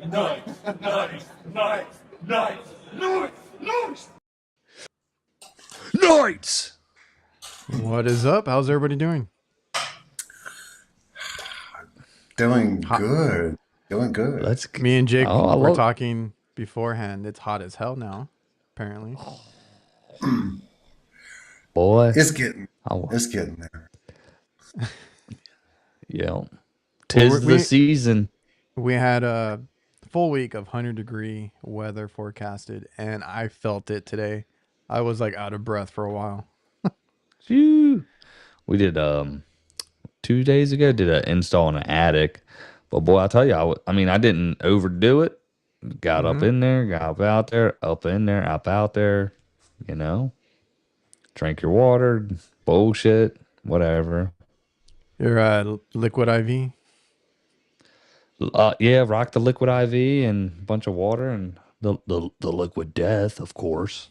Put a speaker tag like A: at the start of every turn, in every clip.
A: Nice, nice, nice, nice, nice, nice.
B: Knights!
C: What is up? How's everybody doing?
D: Doing
C: Hot.
D: good. Doing good.
C: Me and Jake were talking beforehand. It's hot as hell now, apparently.
B: Boy.
D: It's getting there.
B: Yeah. Tis the season.
C: We had a full week of 100-degree weather forecasted, and I felt it today. I was like out of breath for a while.
B: Phew. We did 2 days ago did an install in an attic, but boy, I tell you, I didn't overdo it. Got up in there, got up out there, up in there, up out there. You know, drink your water, bullshit, whatever.
C: Your liquid IV.
B: Yeah, rock the liquid IV and a bunch of water and the liquid death, of course.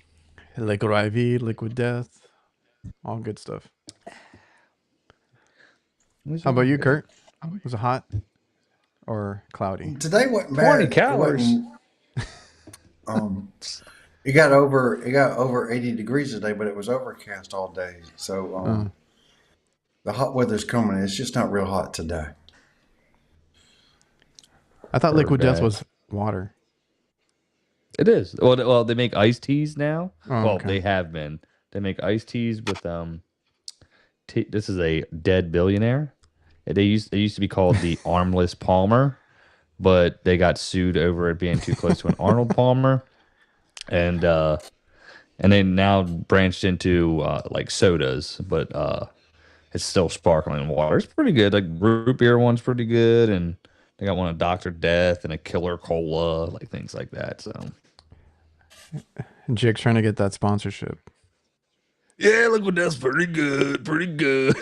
C: Liquid IV, liquid death, all good stuff. How about you, Kurt? Was it hot or cloudy?
D: Today wasn't bad.
B: 20 calories.
D: It got over 80 degrees today, but it was overcast all day. So the hot weather's coming. It's just not real hot today.
C: I thought liquid death was water.
B: It is. Well, they make iced teas now.
C: Okay.
B: They have been. They make iced teas with this is a dead billionaire. It used to be called the Armless Palmer, but they got sued over it being too close to an Arnold Palmer, and they now branched into like sodas, but it's still sparkling water. It's pretty good. Like root beer one's pretty good, and they got one of Dr. Death and a Killer Cola, like things like that. So
C: Jake's trying to get that sponsorship.
B: yeah, liquid death's pretty good, pretty good.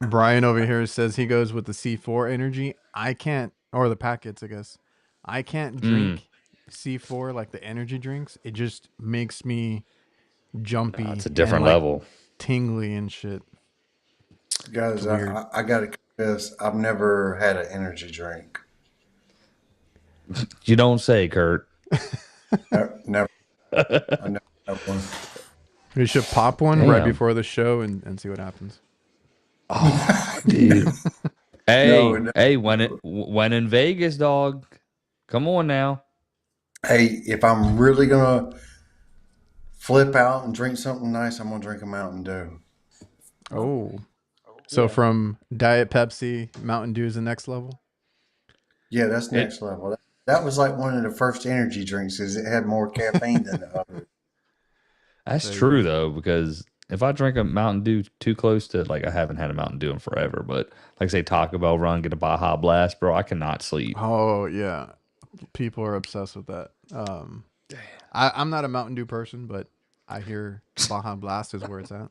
C: Brian over here says he goes with the C4 energy. I can't, or the packets, I guess. I can't drink C4 like the energy drinks. It just makes me jumpy.
B: It's a different
C: and,
B: level.
C: Tingly and shit.
D: Guys, I got to confess, I've never had an energy drink.
B: You don't say, Kurt.
D: Never. I never had one.
C: We should pop one right before the show and see what happens.
B: Oh, dude. Hey,
D: No.
B: when in Vegas, dog. Come on now.
D: Hey, if I'm really gonna flip out and drink something nice, I'm gonna drink a Mountain Dew.
C: Oh. So from Diet Pepsi, Mountain Dew is the next level?
D: Yeah, that's next level. That was like one of the first energy drinks because it had more caffeine than the other.
B: That's true, though, because if I drink a Mountain Dew too close to, like, I haven't had a Mountain Dew in forever, but like say Taco Bell run, get a Baja Blast, bro, I cannot sleep.
C: Oh, yeah. People are obsessed with that. I'm not a Mountain Dew person, but I hear Baja Blast is where it's at.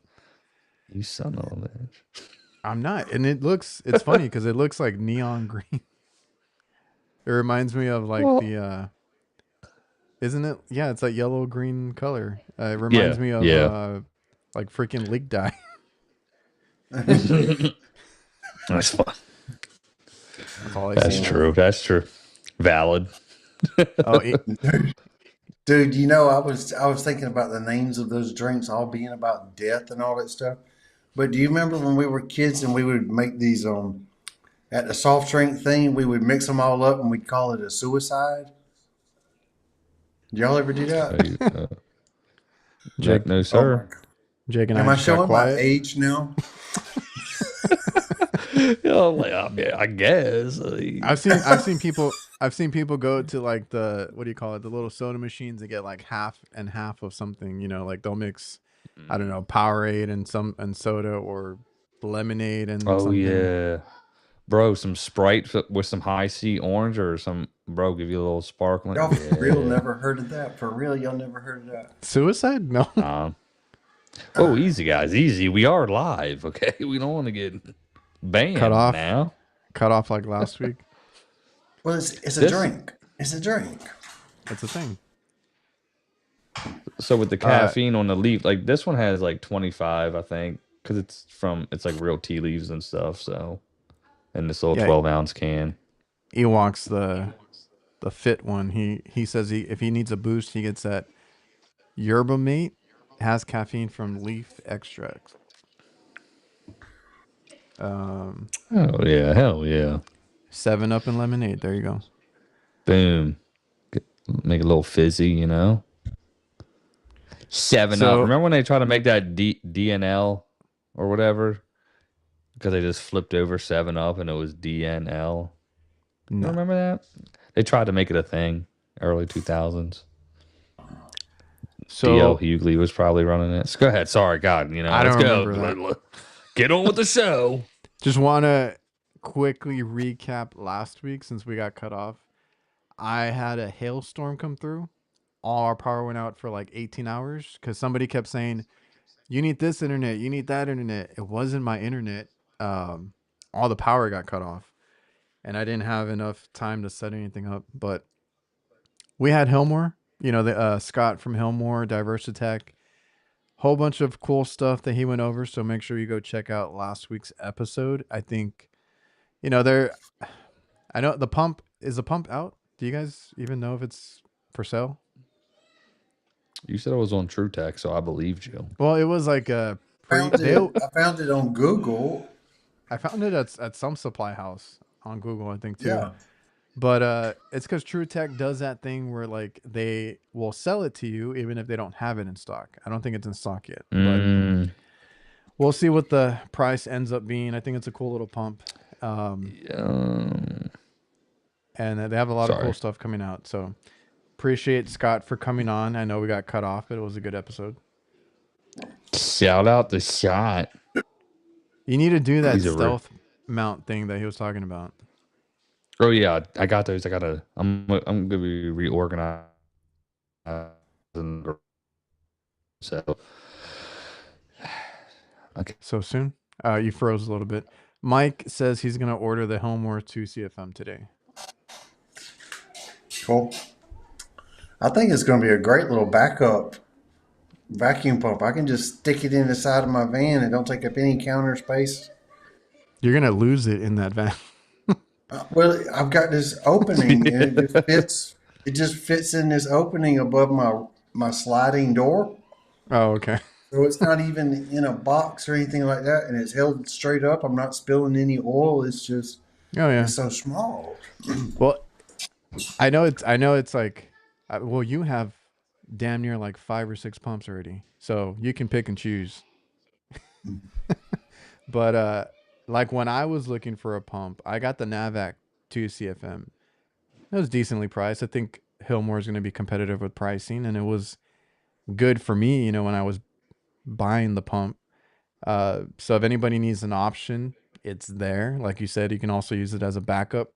B: You son of a bitch.
C: I'm not. And it's funny because it looks like neon green. It reminds me of like isn't it? Yeah, it's like yellow green color. It reminds me of like freaking leak dye.
B: That's fun.
C: That's all I
B: That's
C: see.
B: true. That's true. Valid.
D: Dude, you know, I was thinking about the names of those drinks all being about death and all that stuff. But do you remember when we were kids and we would make these at the soft drink thing, we would mix them all up and we'd call it a suicide? Did y'all ever do that?
B: Jake, no sir.
C: Jake and
D: Am I
C: just
D: showing
C: got quiet.
D: my age now?
B: I guess.
C: I've seen people go to like the, what do you call it, the little soda machines and get like half and half of something, you know, like they'll mix, I don't know, Powerade and soda or lemonade and something.
B: Yeah, bro, some Sprite with some high C orange or some, bro, give you a little sparkling.
D: Y'all for real never heard of that? For real, y'all never heard of that?
C: Suicide? No.
B: Oh, easy guys, easy. We are live, okay? We don't want to get banned
C: Cut off
B: now.
C: Cut off like last week.
D: Well, it's a drink. It's a drink.
C: That's a thing.
B: So with the caffeine on the leaf, like this one has like 25, I think, because it's like real tea leaves and stuff. So, in this little 12-ounce can.
C: Ewok's the fit one. He says if he needs a boost, he gets that yerba mate. Has caffeine from leaf extracts.
B: Oh yeah, hell yeah.
C: 7-Up and lemonade. There you go.
B: Boom. Make it a little fizzy, you know. 7-Up.
C: So
B: Remember when they tried to make that DNL or whatever? Because they just flipped over 7-Up and it was DNL. You
C: no.
B: remember that? They tried to make it a thing early 2000s. DL
C: So
B: Hughley was probably running it. So go ahead. Sorry, God. You know,
C: I
B: let's
C: don't
B: go.
C: remember that.
B: Get on with the show.
C: Just want to quickly recap last week since we got cut off. I had a hailstorm come through. All our power went out for like 18 hours because somebody kept saying, you need this internet, you need that internet. It wasn't my internet. All the power got cut off and I didn't have enough time to set anything up. But we had Hillmore, the Scott from Hillmore, Diversitech, whole bunch of cool stuff that he went over. So make sure you go check out last week's episode. I think, I know the pump out. Do you guys even know if it's for sale?
B: You said I was on True Tech, so I believed you.
C: Well, it was like a
D: I found it on Google.
C: I found it at some supply house on Google, I think too.
D: Yeah.
C: But it's because True Tech does that thing where like they will sell it to you even if they don't have it in stock. I don't think it's in stock yet, but we'll see what the price ends up being. I think it's a cool little pump. And they have a lot of cool stuff coming out. So appreciate Scott for coming on. I know we got cut off, but it was a good episode.
B: Shout out to Shot.
C: You need to do that stealth mount thing that he was talking about.
B: Oh yeah, I got those. I'm gonna be reorganized. So okay.
C: So soon? You froze a little bit. Mike says he's gonna order the Hillmore 2 CFM today.
D: Cool. I think it's going to be a great little backup vacuum pump. I can just stick it in the side of my van and don't take up any counter space.
C: You're gonna lose it in that van.
D: Well, I've got this opening and it just fits in this opening above my sliding door.
C: Oh, okay.
D: So it's not even in a box or anything like that, and it's held straight up. I'm not spilling any oil. It's just it's so small.
C: Well, I know it's like, well, you have damn near like 5 or 6 pumps already, so you can pick and choose. But like when I was looking for a pump, I got the Navac 2 CFM. It was decently priced. I think Hillmore is going to be competitive with pricing, and it was good for me, when I was buying the pump. So if anybody needs an option, it's there. Like you said, you can also use it as a backup.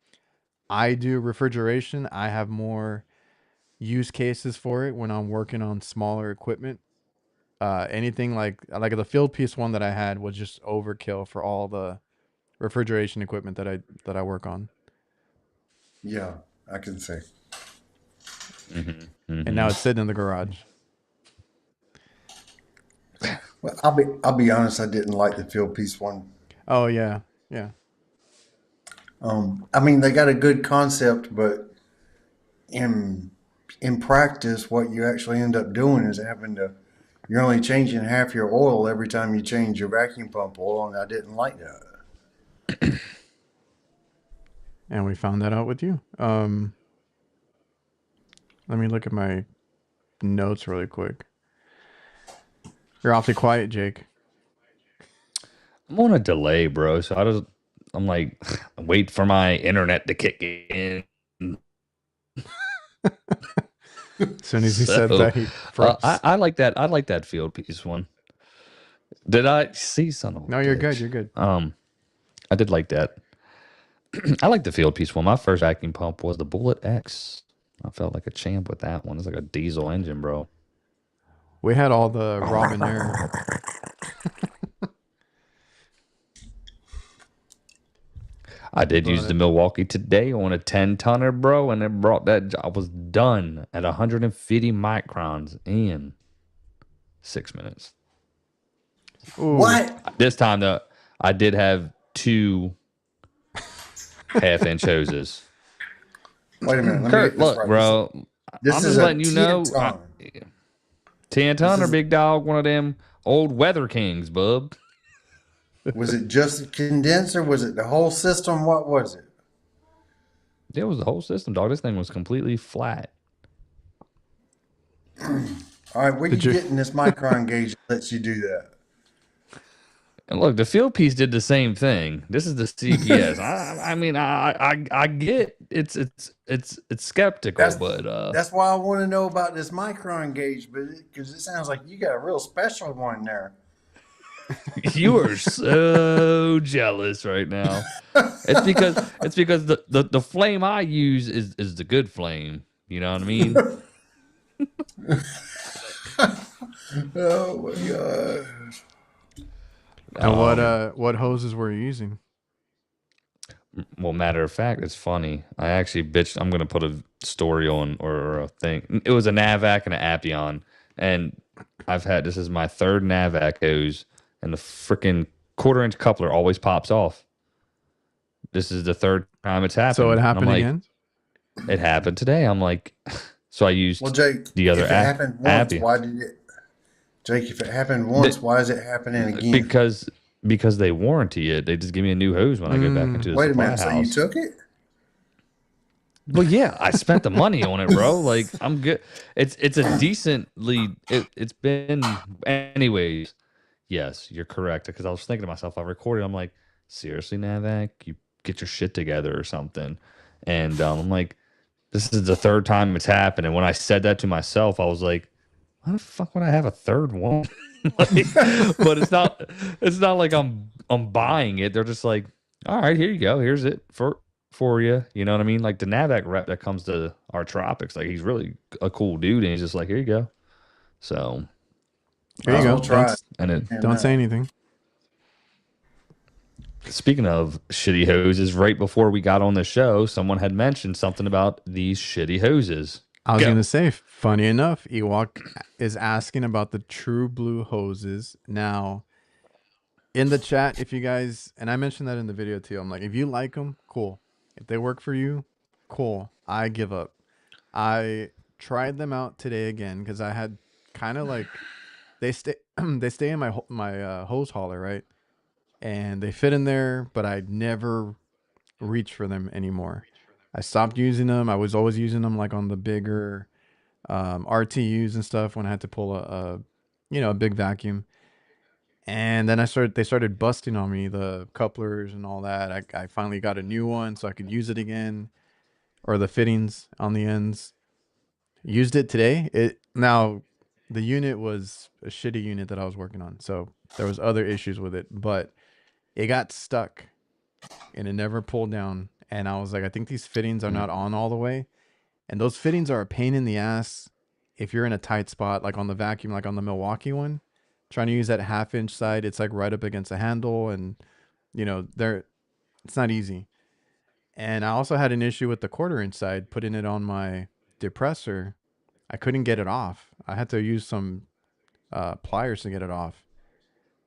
C: I do refrigeration. I have more use cases for it when I'm working on smaller equipment. Anything like the field piece one that I had was just overkill for all the refrigeration equipment that I work on.
D: Yeah, I can see.
C: And now it's sitting in the garage.
D: Well, I'll be honest. I didn't like the field piece one.
C: Oh yeah, yeah.
D: I mean, they got a good concept, but in practice, what you actually end up doing is you're only changing half your oil every time you change your vacuum pump oil, and I didn't like that.
C: And we found that out with you. Let me look at my notes really quick. You're awfully quiet, Jake.
B: I'm on a delay, bro. So I'm like, wait for my internet to kick in.
C: As soon as he said that, he froze.
B: I like that. I like that field piece one. Did I see something?
C: No, you're good. You're good.
B: I did like that. I like the field piece one. My first vacuum pump was the Bullet X. I felt like a champ with that one. It's like a diesel engine, bro.
C: We had all the Robin Air.
B: I did use the Milwaukee today on a 10-tonner, bro, and it brought that. I was done at 150 microns in 6 minutes.
C: Ooh.
D: What?
B: This time, though, I did have 2 half-inch hoses.
D: Wait a minute. Let me
B: Kurt,
D: get this
B: look,
D: right.
B: bro.
D: This
B: I'm
D: is
B: just
D: a
B: letting you know.
D: 10 ton.
B: 10 ton or
D: is-
B: big dog, one of them old weather kings, bub.
D: Was it just a condenser? Was it the whole system? What was it?
B: It was the whole system, dog. This thing was completely flat.
D: All right, where you
C: Did you-
D: getting this micron gauge that lets you do that?
B: And look, the field piece did the same thing. This is the CPS. I mean, I get it's skeptical, but
D: That's why I want to know about this micron gauge, but because it sounds like you got a real special one there.
B: you are so jealous right now. It's because the flame I use is the good flame. You know what I mean?
D: Oh my god!
C: And what hoses were you using?
B: Well, matter of fact, it's funny. I actually bitched. I'm gonna put a story on or a thing. It was a Navac and an Appion, and this is my third Navac hose, and the freaking 1/4-inch coupler always pops off. This is the third time it's happened.
C: So it
B: And I'm
C: happened
B: like,
C: again?
B: It happened today. I'm like, so I used
D: Well, Jake,
B: the other
D: if it happened once,
B: Appian.
D: why did it? Jake, if it happened once, why is it happening again?
B: Because they warranty it. They just give me a new hose when I get back into the
D: Wait a
B: supply
D: minute. So
B: house.
D: you took it?
B: Well, yeah, I spent the money on it, bro. Like, I'm good. It's a decently. It's been, anyways. Yes, you're correct. Because I was thinking to myself, I recorded. I'm like, seriously, Navac, you get your shit together or something. And I'm like, this is the third time it's happened. And when I said that to myself, I was like, why the fuck would I have a third one? Like, but it's not like I'm buying it. They're just like, all right, here you go. Here's it for you. You know what I mean? Like the Navac rep that comes to our tropics, like he's really a cool dude, and he's just like, here you go. So
C: Here you go.
D: We'll try it.
B: and it,
C: Don't say anything.
B: speaking of shitty hoses, right before we got on the show, someone had mentioned something about these shitty hoses.
C: I was
B: Go.
C: going to say, funny enough, Ewok is asking about the True Blue hoses. Now, in the chat, if you guys, and I mentioned that in the video too, I'm like, if you like them, cool. If they work for you, cool. I give up. I tried them out today again because I had kind of like, they stay in my hose hauler, right? And they fit in there, but I never reach for them anymore. I stopped using them. I was always using them like on the bigger RTUs and stuff when I had to pull a big vacuum. And then they started busting on me, the couplers and all that. I finally got a new one so I could use it again, or the fittings on the ends. Used it today. Now the unit was a shitty unit that I was working on, so there was other issues with it, but it got stuck and it never pulled down. And I was like, I think these fittings are not on all the way. And those fittings are a pain in the ass if you're in a tight spot, like on the vacuum, like on the Milwaukee one. Trying to use that 1/2-inch side, it's like right up against the handle, and it's not easy. And I also had an issue with the 1/4-inch side, putting it on my depressor. I couldn't get it off. I had to use some pliers to get it off.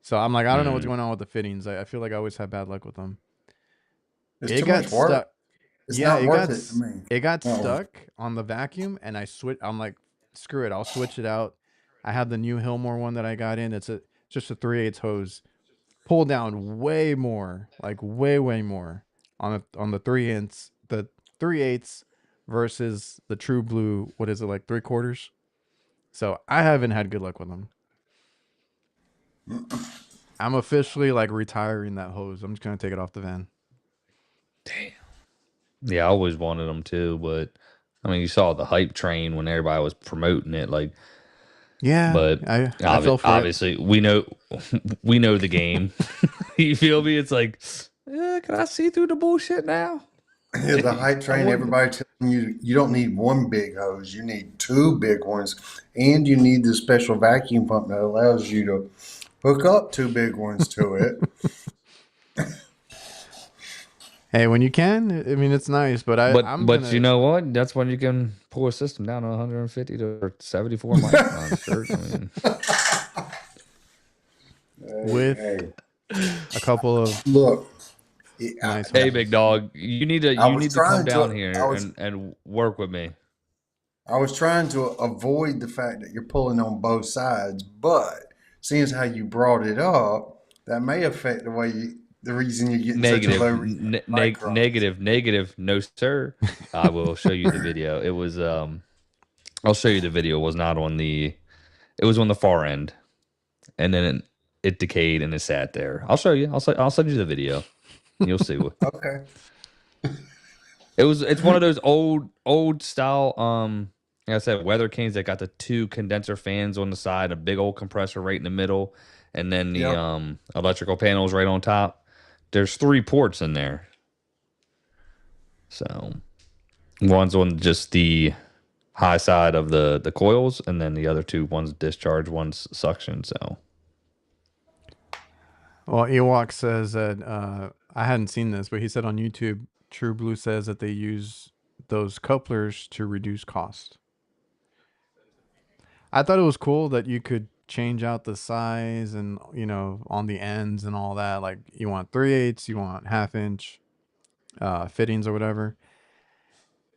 C: So I'm like, I don't know what's going on with the fittings. I feel like I always have bad luck with them.
D: It's
C: It
D: too
C: got
D: much work.
C: stuck.
D: It's
C: Yeah,
D: not worth it to me.
C: It got
D: Uh-uh.
C: stuck on the vacuum, and I'm like, screw it, I'll switch it out. I have the new Hillmore one that I got in. It's just a 3/8 hose. Pull down way more, like way more on the 3/8 versus the True Blue. What is it, like 3/4? So I haven't had good luck with them. I'm officially like retiring that hose. I'm just gonna take it off the van.
B: Damn. Yeah, I always wanted them too, but I mean, you saw the hype train when everybody was promoting it, like.
C: Yeah,
B: But
C: I fell for it.
B: obviously, we know the game. You feel me? It's like, can I see through the bullshit now?
D: Yeah, the hype train, everybody telling you don't need one big hose, you need 2 big ones, and you need the special vacuum pump that allows you to hook up 2 big ones to it.
C: Hey, when you can, I mean, it's nice, but
B: you know what? That's when you can pull a system down to 150 to 74 microns. Sure, I mean.
C: with a couple of
D: Look,
C: Nice
B: Hey,
C: hoses.
B: big dog, you need to
D: I was
B: come
D: trying
B: down
D: to.
B: here and work with me.
D: I was trying to avoid the fact that you're pulling on both sides, but seeing as how you brought it up, that may affect the reason you're getting such a
B: Negative,
D: low reading micro.
B: negative. No, sir. I will show you the video. It was I'll show you the video. It was not on the. It was on the far end, and then it decayed and it sat there. I'll show you. I'll send you the video. You'll see what
D: Okay.
B: it was. It's one of those old style. Like I said, Weather Kings that got the two condenser fans on the side, a big old compressor right in the middle, and then the
D: Yep.
B: electrical panels right on top. There's 3 ports in there. So one's on just the high side of the coils, and then the other 2, one's discharge, one's suction. So
C: Well, Ewok says that I hadn't seen this, but he said on YouTube, True Blue says that they use those couplers to reduce cost. I thought it was cool that you could change out the size and on the ends and all that. Like you want 3/8, you want 1/2 inch fittings or whatever.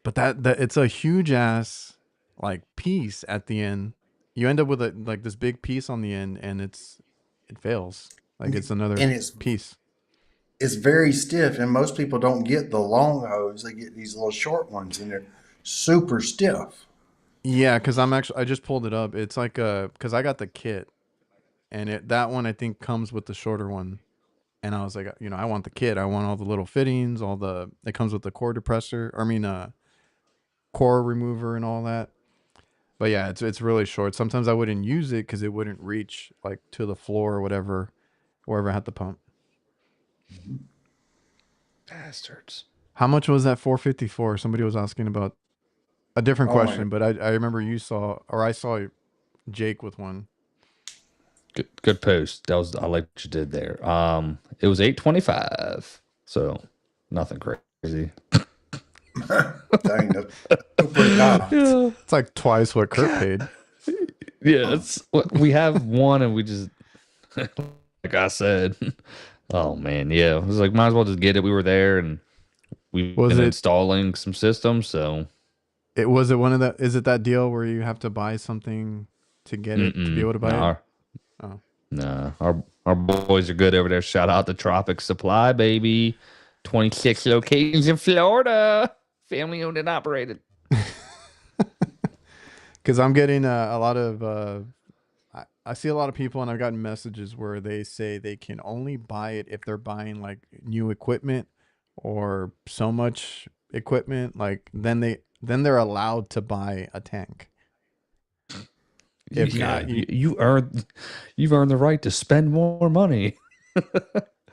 C: But that it's a huge ass like piece at the end. You end up with this big piece on the end, and it fails. Like it's another
D: And
C: piece.
D: it's very stiff, and most people don't get the long hose. They get these little short ones, and they're super stiff.
C: Yeah, because I just pulled it up. It's like because I got the kit, and that one I think comes with the shorter one. And I was like, I want the kit. I want all the little fittings, it comes with the core depressor. Core remover and all that. But yeah, it's really short. Sometimes I wouldn't use it because it wouldn't reach like to the floor or whatever, wherever I had the pump.
B: bastards.
C: How much was that 454? Somebody was asking about a different
D: Oh my
C: question, but I remember I saw Jake with one.
B: Good post. That was I like what you did there. It was $825, so nothing crazy.
D: Dang, that's pretty high.
B: Yeah,
C: It's like twice what Kurt paid.
B: yeah. It's we have one, and we just like I said. Oh man, yeah. It was like might as well just get it. We were there, and we've
C: Was
B: been
C: it-
B: installing some systems, so
C: Was it one of the? Is it that deal where you have to buy something to get it to be able to buy it? Oh.
B: Nah, our boys are good over there. Shout out to Tropic Supply, baby. 26 locations in Florida, family owned and operated.
C: Because I'm getting a lot of, I see a lot of people, and I've gotten messages where they say they can only buy it if they're buying like new equipment or so much equipment. Like then they're allowed to buy a tank. If not,
B: you've earned the right to spend more money.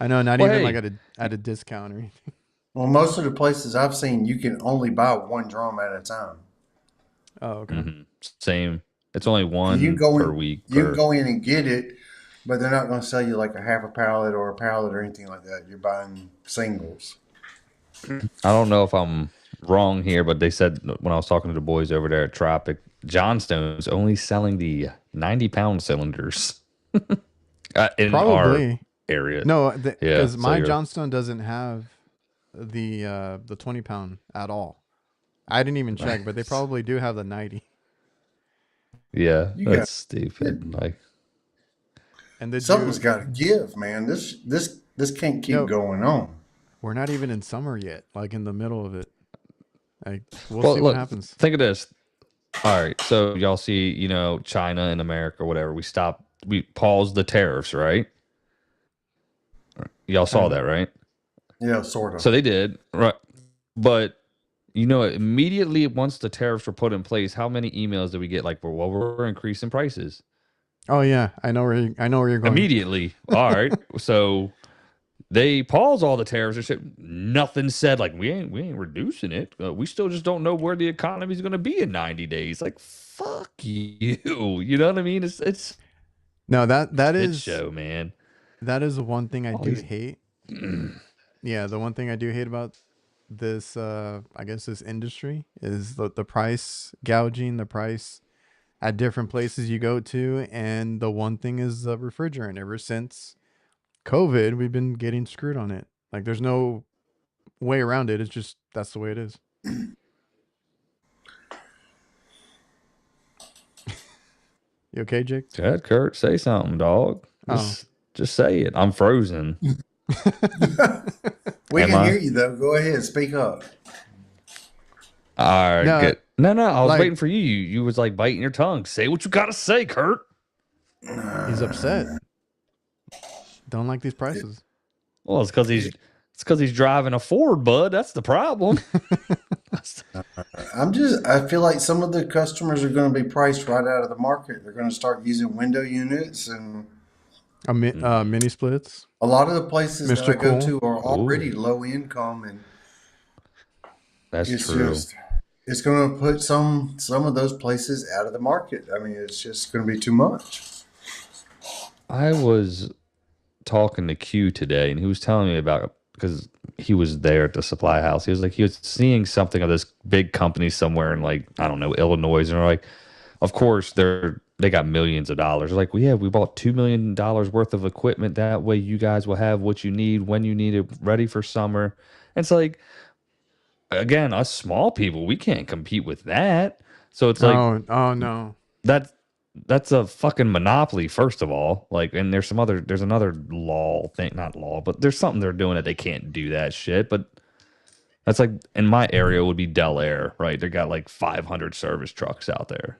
C: I know, not
B: Well,
C: even
B: hey.
C: like at a discount or anything.
D: Well, most of the places I've seen, you can only buy one drum at a time.
C: Oh, okay.
B: Mhm. Same. It's only one
D: You go
B: per
D: in,
B: week.
D: you can go in and get it, but they're not going to sell you like a half a pallet or a pallet or anything like that. You're buying singles.
B: I don't know if I'm wrong here, but they said when I was talking to the boys over there at Tropic, Johnstone's only selling the 90-pound cylinders in our
C: Probably.
B: area.
C: No,
B: Yeah,
C: because
B: so
C: my
B: you're-
C: Johnstone doesn't have the 20-pound at all. I didn't even check, but they
B: Nice.
C: probably do have the 90.
B: Yeah,
D: You
B: that's stupid. Like,
C: And did
D: Something's
C: you?
D: got to give, man. This can't keep
C: No.
D: going on.
C: We're not even in summer yet. Like in the middle of it. Like we'll
B: well,
C: see
B: look,
C: what happens.
B: think of this. All right, so y'all see, China and America, whatever. We paused the tariffs, right? Y'all saw
C: Kinda.
B: that, right?
D: Yeah, sort of.
B: So they did, right? But immediately once the tariffs were put in place, how many emails did we get? Like, well, we're increasing prices
C: Oh yeah, I know where you're going.
B: immediately. All right, so they paused all the tariffs and shit. Nothing said like we ain't reducing it. We still just don't know where the economy is going to be in 90 days. Like, fuck you. You know what I mean? It's
C: No, that
B: shit
C: is
B: show, man.
C: that is the one thing I
B: All
C: do
B: these-
C: hate. Yeah, the one thing I do hate about this I guess this industry is the price gouging, the price at different places you go to, and the one thing is the refrigerant. Ever since COVID, we've been getting screwed on it. Like there's no way around it. It's just that's the way it is. You okay, Jake?
B: Chad, Kurt, say something, dog. Just say it. I'm frozen.
D: We
B: Am
D: can
B: I?
D: hear you though. Go ahead, speak up.
B: All right,
C: No,
B: good. No, I was
C: like-
B: waiting for you. You was like biting your tongue. Say what you gotta say, Kurt.
C: He's upset. Don't like these prices.
B: Well, it's because he's driving a Ford, bud. That's the problem.
D: I feel like some of the customers are going to be priced right out of the market. They're going to start using window units, and
C: Mini splits.
D: a lot of the places that
C: Mr.
D: I go
C: Cool.
D: to are already low income, and
B: That's
D: it's
B: true.
D: it's going to put some of those places out of the market. I mean, it's just going to be too much.
B: I was talking to Q today, and he was telling me about, because he was there at the supply house. He was like, he was seeing something of this big company somewhere in, like, I don't know, Illinois, and they're like, of course they got millions of dollars. They're like, well, yeah, we bought $2 million worth of equipment. That way you guys will have what you need when you need it, ready for summer. And it's like, again, us small people, we can't compete with that. So it's like,
C: Oh no.
B: that's a fucking monopoly, first of all. Like, and there's another law thing, not law, but there's something they're doing that they can't do that shit. But that's like, in my area would be Del Air, right? They got like 500 service trucks out there,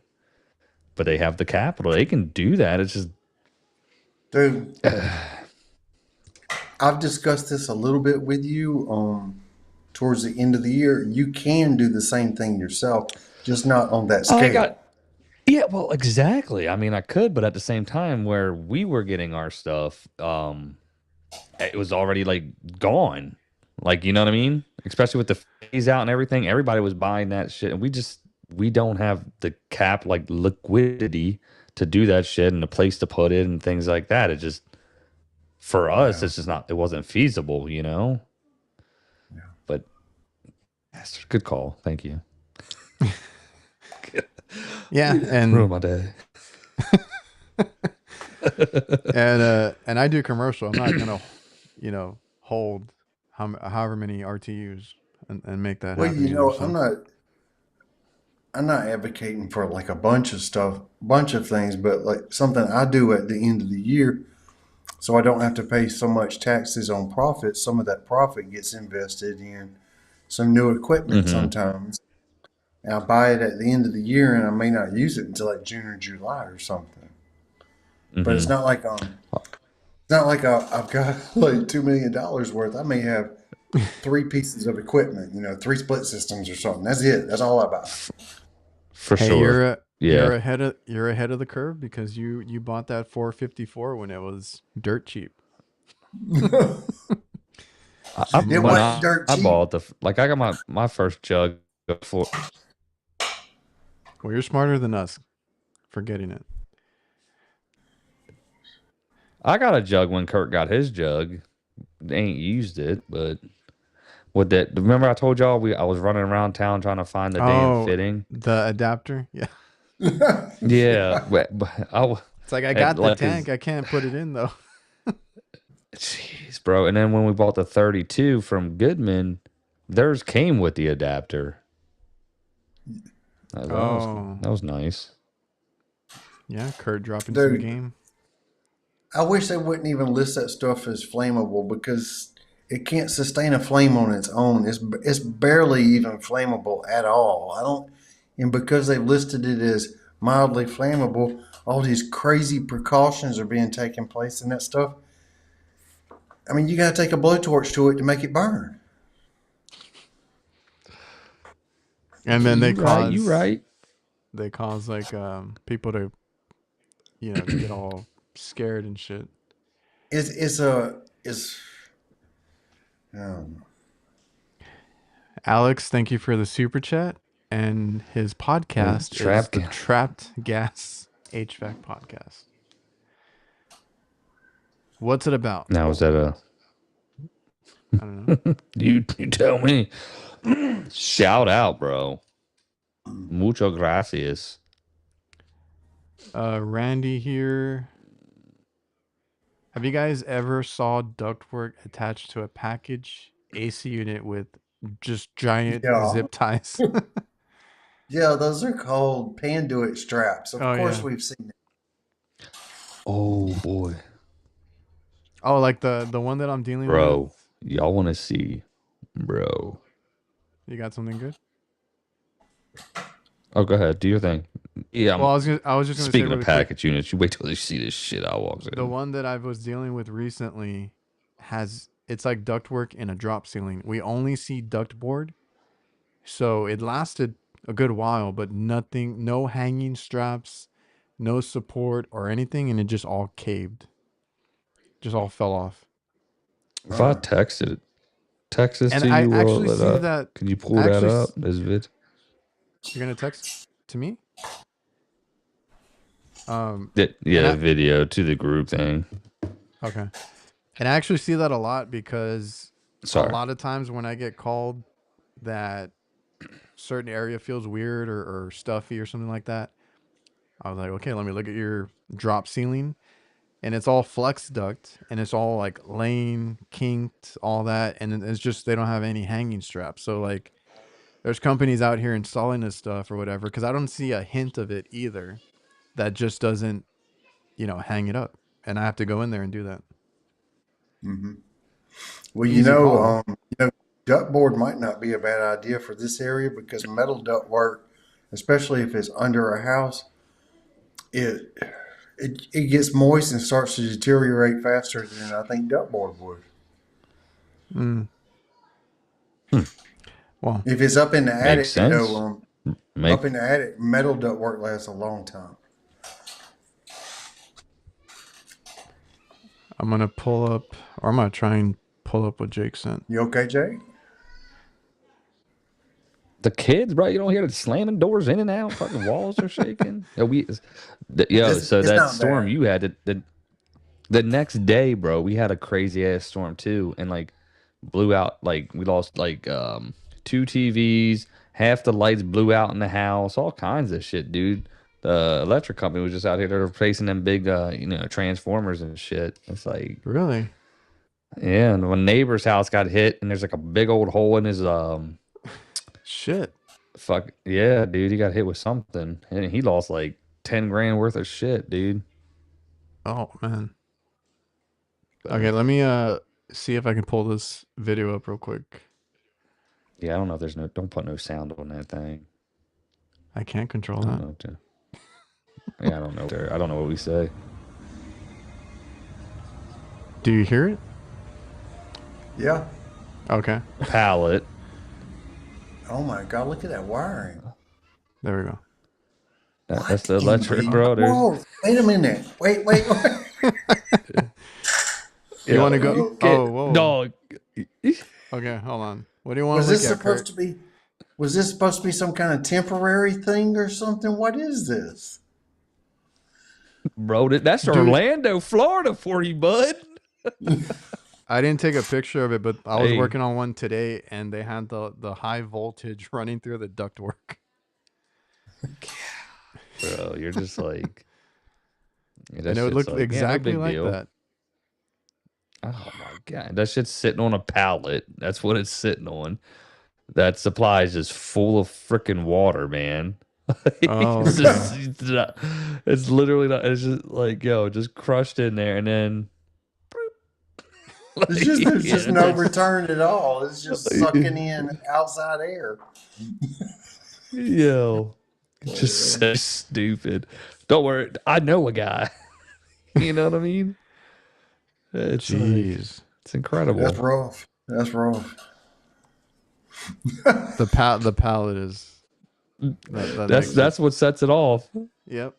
B: but they have the capital. They can do that. It's just,
D: Dude, I've discussed this a little bit with you. Towards the end of the year, you can do the same thing yourself, just not on that scale.
B: Yeah, well, exactly. I mean, I could, but at the same time, where we were getting our stuff, it was already like gone. Like, you know what I mean? Especially with the phase out and everything, everybody was buying that shit, and we don't have the liquidity to do that shit and a place to put it and things like that. It just, for us, it's just not. It wasn't feasible, you know.
D: Yeah.
B: But that's a good call. Thank you.
C: Yeah,
B: Ruined my day.
C: and I do commercial. I'm not gonna, hold however many RTUs and make that
D: Well,
C: happen.
D: you know,
C: either,
D: I'm not advocating for like a bunch of things, but like something I do at the end of the year, so I don't have to pay so much taxes on profit. Some of that profit gets invested in some new equipment sometimes. And I buy it at the end of the year, and I may not use it until like June or July or something. But it's not like I've got like $2 million worth. I may have 3 pieces of equipment, 3 split systems or something. That's it. That's all I buy.
B: For
C: hey,
B: sure.
C: you're ahead of the curve because you bought that 454 when it was dirt cheap.
B: I
D: cheap.
B: bought I got my first jug for.
C: Well, you're smarter than us for getting it.
B: I got a jug when Kurt got his jug. They ain't used it, but with that, remember I told y'all I was running around town trying to find the damn fitting,
C: the adapter. Yeah,
B: yeah. But
C: it's like I got the tank. I can't put it in though.
B: Jeez, bro. And then when we bought the 32 from Goodman, theirs came with the adapter. That was nice.
C: Yeah, Kurt dropping some
D: Dude,
C: game.
D: I wish they wouldn't even list that stuff as flammable because it can't sustain a flame on its own. It's barely even flammable at all. And because they've listed it as mildly flammable, all these crazy precautions are being taken place in that stuff. I mean, you got to take a blowtorch to it to make it burn.
C: And then they cause
B: you right.
C: They cause like people to get all scared and shit. Alex, thank you for the super chat, and his podcast is the Trapped Gas HVAC podcast. What's it about?
B: Now, is that
C: I don't know.
B: you tell me. Shout out, bro. Mucho gracias.
C: Randy here. Have you guys ever saw ductwork attached to a package AC unit with just giant
D: Yeah.
C: zip ties?
D: Yeah, those are called panduit straps. Of
C: Oh
D: course,
C: yeah.
D: we've seen it.
B: Oh boy,
C: Oh, like the one that I'm dealing with.
B: bro, y'all want to see, bro?
C: You got something good?
B: Oh, go ahead, do your thing. Yeah,
C: Well, I was just gonna say
B: speaking of
C: really quick.
B: package units, you wait till you see this shit I walks
C: The
B: in.
C: one that I was dealing with recently it's like ductwork in a drop ceiling. We only see duct board, so it lasted a good while, but nothing, no hanging straps, no support or anything, and it just all caved, just all fell off.
B: If I text this
C: And
B: to
C: I
B: you, will
C: actually
B: it
C: see
B: up?
C: that.
B: Can you pull
C: I
B: that
C: actually,
B: up? This vid.
C: you're gonna text to me. And
B: Yeah,
C: I,
B: video to the group thing.
C: okay, and I actually see that a lot because a
B: Sorry.
C: lot of times when I get called that certain area feels weird or stuffy or something like that, I was like, okay, let me look at your drop ceiling. And it's all flex duct and it's all like lane, kinked, all that. And it's just, they don't have any hanging straps. So, like, there's companies out here installing this stuff or whatever, because I don't see a hint of it either that just doesn't, hang it up. And I have to go in there and do that.
D: Well,
C: Easy call.
D: duct board might not be a bad idea for this area because metal duct work, especially if it's under a house, it it gets moist and starts to deteriorate faster than I think duct board would.
C: Mm. Well,
D: If it's up in the
B: Makes
D: attic,
B: sense.
D: up
B: Make
D: in the attic, metal duct work lasts a long time.
C: I'm going to pull up, or I'm going to try and pull up what Jake sent.
D: You okay, Jay?
B: the kids, bro. You don't hear the slamming doors in and out. Fucking walls are shaking. So
D: It's
B: that
D: not
B: storm
D: bad.
B: you had, the next day, bro, we had a crazy ass storm too, and like blew out. Like we lost like two TVs, half the lights blew out in the house, all kinds of shit, dude. The electric company was just out here. They're replacing them big, transformers and shit. It's like,
C: Really?
B: yeah. And when neighbor's house got hit, and there's like a big old hole in his
C: Shit.
B: fuck yeah, dude. He got hit with something, and he lost like 10 grand worth of shit, dude.
C: Oh, man. Okay, let me see if I can pull this video up real quick.
B: Yeah, I don't know if don't put no sound on that thing.
C: I can't control
B: I don't
C: that.
B: know. Yeah, I don't know. I don't know what we say.
C: Do you hear it?
D: Yeah.
C: Okay,
B: Pallet.
D: Oh my God! Look at that wiring.
C: there we go.
B: That's the
D: What in
B: electric,
D: the
B: bro.
D: world? Wait a minute. Wait.
C: You want to go? Oh, whoa.
B: Dog.
C: Okay, hold on. What do you want
D: Was
C: to look
D: this
C: at,
D: supposed
C: Kurt?
D: to be? Was this supposed to be some kind of temporary thing or something? What is this?
B: Bro, that's
C: Dude,
B: Orlando, Florida for you, bud.
C: I didn't take a picture of it, but I was
B: Hey,
C: working on one today, and they had the high voltage running through the ductwork.
B: bro, you're just like, yeah, that
C: And it would
B: shit's
C: look
B: like, yeah, no
C: exactly
B: big
C: like
B: deal.
C: that.
B: Oh my God. That shit's sitting on a pallet. That's what it's sitting on. That supply is just full of freaking water, man.
C: Oh,
B: It's
C: okay.
B: just, it's literally not, it's just like, yo, just crushed in there and then,
D: It's just there's
B: yeah,
D: just no return at all. It's just sucking in outside air.
B: yo, just so stupid. Don't worry. I know a guy. You know what I mean? It's like,
C: Jeez.
B: it's incredible.
D: That's rough. That's rough.
C: The palette is that makes it.
B: That's what sets it off.
C: Yep.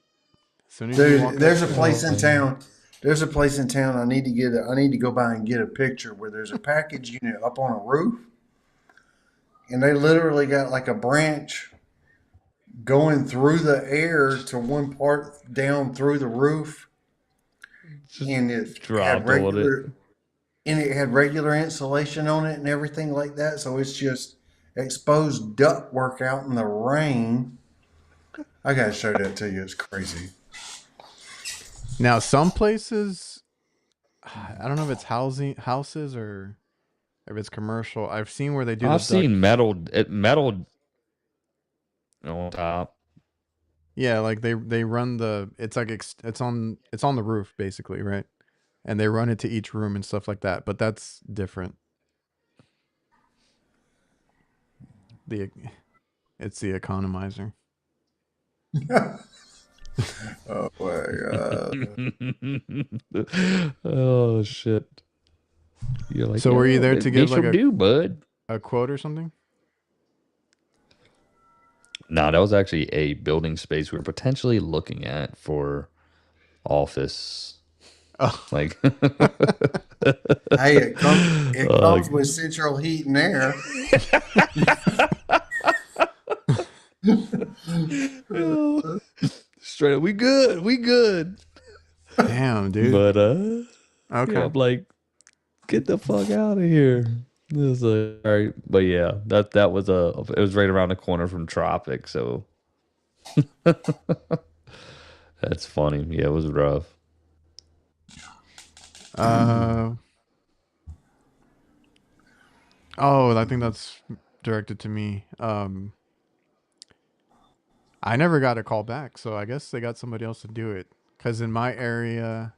C: As soon as you
D: Dude,
C: walk
D: there's a
C: up,
D: place in town. There's a place in town. I need to go by and get a picture where there's a package unit up on a roof, and they literally got like a branch going through the air to one part down through the roof, and
B: Dropped on it.
D: it had regular insulation on it and everything like that. So it's just exposed duct work out in the rain. I gotta show that to you. It's crazy.
C: now some places I don't know if it's houses or if it's commercial. I've seen where they do the
B: I've
C: duct.
B: seen metal on top.
C: Yeah, like they run the. It's like it's on the roof basically, right? And they run it to each room and stuff like that. But that's different. The It's the economizer.
D: Oh my god.
B: Oh shit! You're like,
C: So were you there to
B: they
C: give like
B: sure do, bud.
C: a quote or something?
B: No, that was actually a building space we were potentially looking at for office.
C: Oh,
B: Like,
D: Hey, it
B: uh,
D: comes with central heat and air.
B: straight up, we good.
C: damn, dude.
B: But
C: Okay.
B: yeah, I'm like, get the fuck out of here. It was like, all right, but yeah, that was it was right around the corner from Tropic, so that's funny. Yeah, it was rough.
C: Uh. Oh, I think that's directed to me. I never got a call back, so I guess they got somebody else to do it. Because in my area,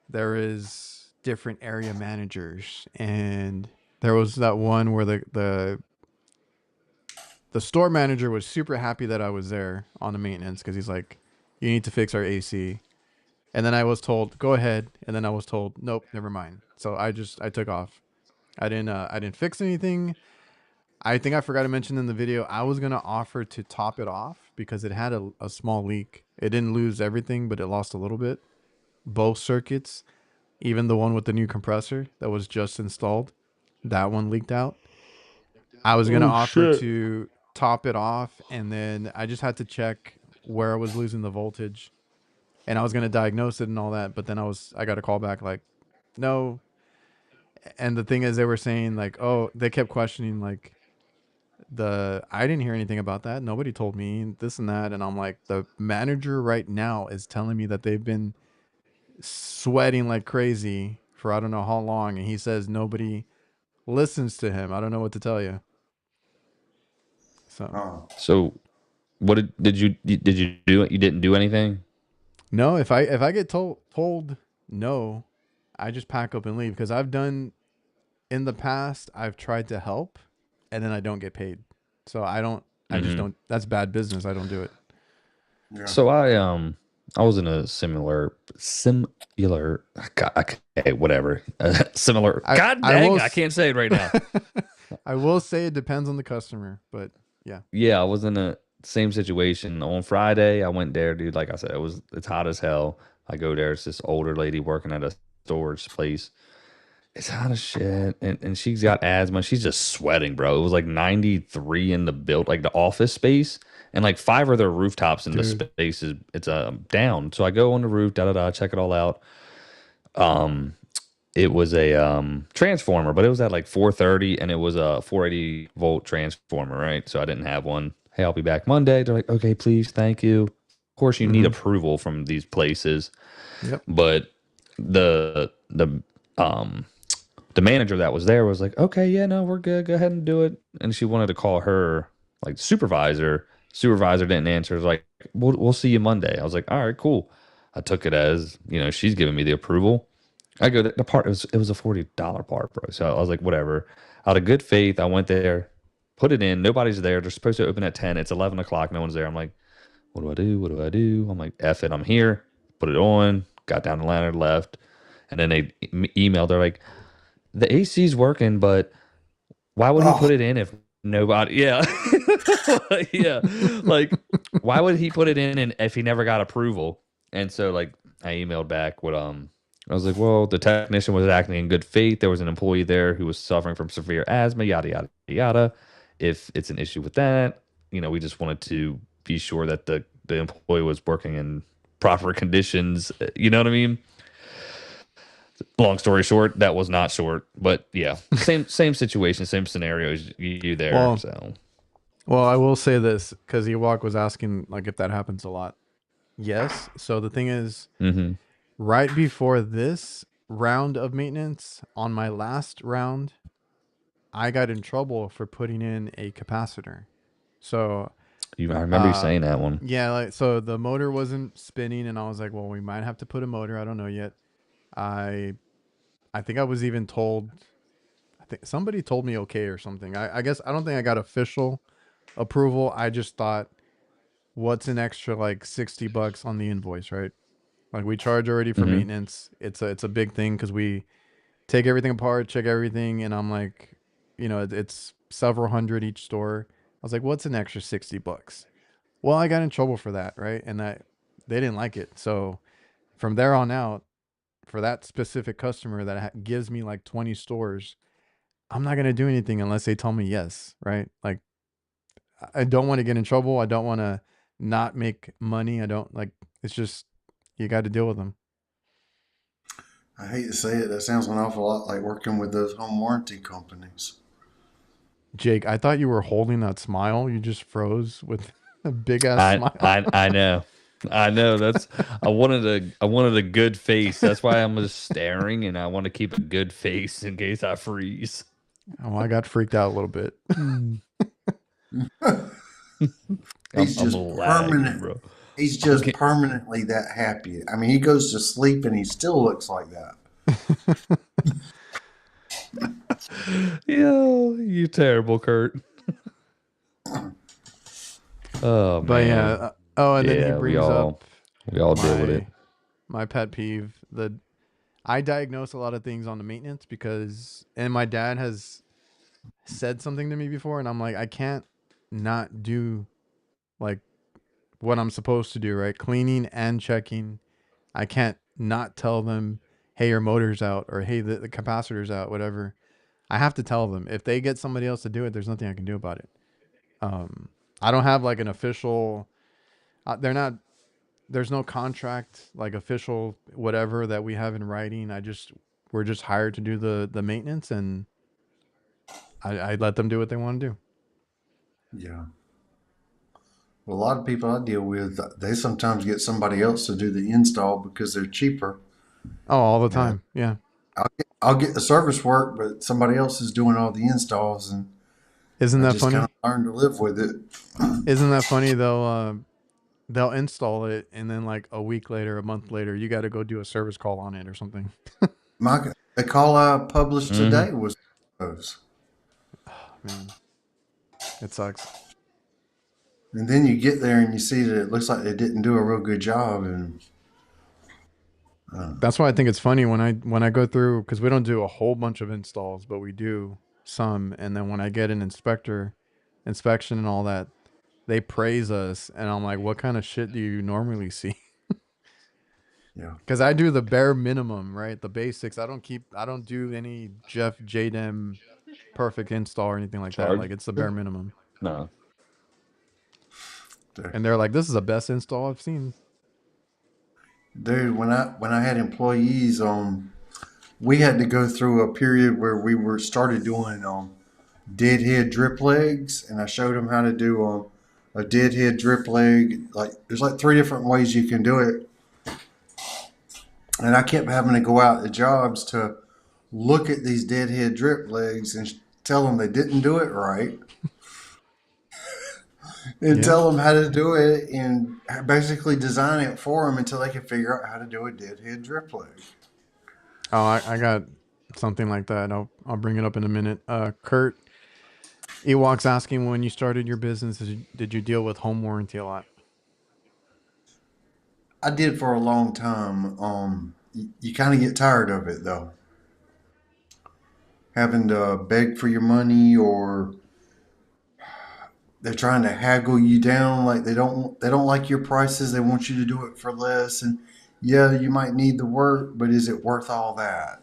C: there is different area managers, and there was that one where the store manager was super happy that I was there on the maintenance because he's like, "You need to fix our AC." And then I was told, "Go ahead," and then I was told, "Nope, never mind." So I took off. I didn't fix anything. I think I forgot to mention in the video, I was going to offer to top it off because it had a small leak. It didn't lose everything, but it lost a little bit. Both circuits, even the one with the new compressor that was just installed, that one leaked out. I was going to
B: Oh
C: offer
B: shit!
C: to top it off, and then I just had to check where I was losing the voltage. And I was going to diagnose it and all that, but then I got a call back like, no. And the thing is, they were saying like, oh, they kept questioning like, I didn't hear anything about that. Nobody told me this and that. And I'm like, the manager right now is telling me that they've been sweating like crazy for I don't know how long. And he says nobody listens to him. I don't know what to tell you. So
D: Oh.
B: So, what did you do? You didn't do anything?
C: no, if I get told no, I just pack up and leave because I've done in the past, I've tried to help and then I don't get paid. So I just
B: Hmm.
C: don't, that's bad business. I don't do it.
D: Yeah.
B: So I was in a similar okay, whatever similar. God
C: I
B: dang,
C: will,
B: I can't say it right now.
C: I will say it depends on the customer, but yeah.
B: Yeah, I was in a same situation on Friday. I went there, dude. Like I said, it's hot as hell. I go there. It's this older lady working at a storage place. It's hot as shit, and she's got asthma. She's just sweating, bro. It was like 93 in the build, like the office space, and like five of their rooftops in the
C: Dude.
B: space is it's down. So I go on the roof, check it all out. Um, it was a transformer, but it was at like 430, and it was a 480 volt transformer, right? So I didn't have one. Hey, I'll be back Monday. They're like, okay, please, thank you. Of course, you need
C: Mm-hmm.
B: approval from these places,
C: Yep.
B: but the um the manager that was there was like, okay, yeah, no, we're good. Go ahead and do it. And she wanted to call her like supervisor. Supervisor didn't answer. It was like, we'll see you Monday. I was like, all right, cool. I took it as, she's giving me the approval. I go, the part, it was a $40 part, bro. So I was like, whatever. Out of good faith, I went there, put it in. Nobody's there. They're supposed to open at 10. It's 11 o'clock. No one's there. I'm like, what do I do? What do I do? I'm like, F it. I'm here. Put it on. Got down the ladder, left. And then they emailed. They're like, the AC's working, but why would he
D: Oh.
B: put it in if nobody? Yeah, yeah. Like, why would he put it in and if he never got approval? And so, like, I emailed back what I was like, well, the technician was acting in good faith. There was an employee there who was suffering from severe asthma, yada yada yada. If it's an issue with that, we just wanted to be sure that the employee was working in proper conditions. You know what I mean? Long story short, that was not short, but yeah, same situation, same scenarios. You there?
C: Well,
B: So
C: well, I will say this because Ewok was asking like if that happens a lot. Yes. So the thing is,
B: hmm
C: right before this, round of maintenance, on my last round, I got in trouble for putting in a capacitor. So,
B: I remember you saying that one.
C: yeah, like, so the motor wasn't spinning, and I was like, well, we might have to put a motor. I don't know yet. I I think I was even told. I think somebody told me okay or something. I guess I don't think I got official approval. I just thought, what's an extra like $60 on the invoice, right? Like we charge already for
B: Mm-hmm.
C: maintenance. It's a big thing because we take everything apart, check everything, and I'm like, it's several hundred each store. I was like, what's an extra $60? Well, I got in trouble for that, right? And that they didn't like it. So from there on out, for that specific customer that gives me like 20 stores, I'm not gonna do anything unless they tell me yes, right? Like I don't want to get in trouble. I don't want to not make money. I don't like. It's just you got to deal with them.
D: I hate to say it, that sounds an awful lot like working with those home warranty companies.
C: Jake, I thought you were holding that smile. You just froze with a big ass
B: I
C: smile.
B: I I know. I know. That's I wanted a good face. That's why I'm just staring, and I want to keep a good face in case I freeze.
C: Oh, I got freaked out a little bit.
D: He's
B: I'm
D: just
B: lagging, bro.
D: he's just
B: Okay.
D: permanently that happy. I mean, he goes to sleep and he still looks like that.
B: Yo, you terrible, Kurt. Oh
C: But yeah.
B: man.
C: Oh, and then he
B: Yeah, we
C: brings
B: all
C: up
B: we all deal with it.
C: my pet peeve. I diagnose a lot of things on the maintenance because, and my dad has said something to me before, and I'm like, I can't not do like what I'm supposed to do, right? Cleaning and checking. I can't not tell them, hey, your motor's out, or hey, the capacitor's out, whatever. I have to tell them. If they get somebody else to do it, there's nothing I can do about it. Um, I don't have like an official. They're not. There's no contract like official whatever that we have in writing. We're just hired to do the maintenance, and I let them do what they want to do.
D: Yeah. Well, a lot of people I deal with, they sometimes get somebody else to do the install because they're cheaper.
C: Oh, all the
D: And
C: time. Yeah.
D: I'll get the service work, but somebody else is doing all the installs, and
C: Isn't
D: I
C: that
D: just kind
C: funny?
D: of learned to live with it.
C: Isn't that funny? They'll install it, and then like a week later, a month later, you got to go do a service call on it or something.
D: The call I published
B: Hmm.
D: today was those.
C: Man, it sucks.
D: And then you get there and you see that it looks like they didn't do a real good job. And
C: That's why I think it's funny when I go through, because we don't do a whole bunch of installs, but we do some, and then when I get an inspection and all that, they praise us, and I'm like, what kind of shit do you normally see?
D: yeah,
C: Because I do the bare minimum, right? The basics. I don't do any Jeff Jdem perfect install or anything like that.
B: Charge?
C: Like it's the bare minimum.
B: No.
C: And they're like, this is the best install I've seen.
D: dude, when I had employees, we had to go through a period where we were started doing deadhead drip legs, and I showed them how to do a deadhead drip leg. Like there's like three different ways you can do it, and I kept having to go out to jobs to look at these deadhead drip legs and tell them they didn't do it right, and
C: Yeah.
D: tell them how to do it, and basically design it for them until they can figure out how to do a deadhead drip leg.
C: Oh, I got something like that. I'll bring it up in a minute. Kurt Ewok's asking, when you started your business, did you deal with home warranty a lot?
D: I did for a long time. You kind of get tired of it though, having to beg for your money, or they're trying to haggle you down. Like they don't like your prices. They want you to do it for less. And yeah, you might need the work, but is it worth all that?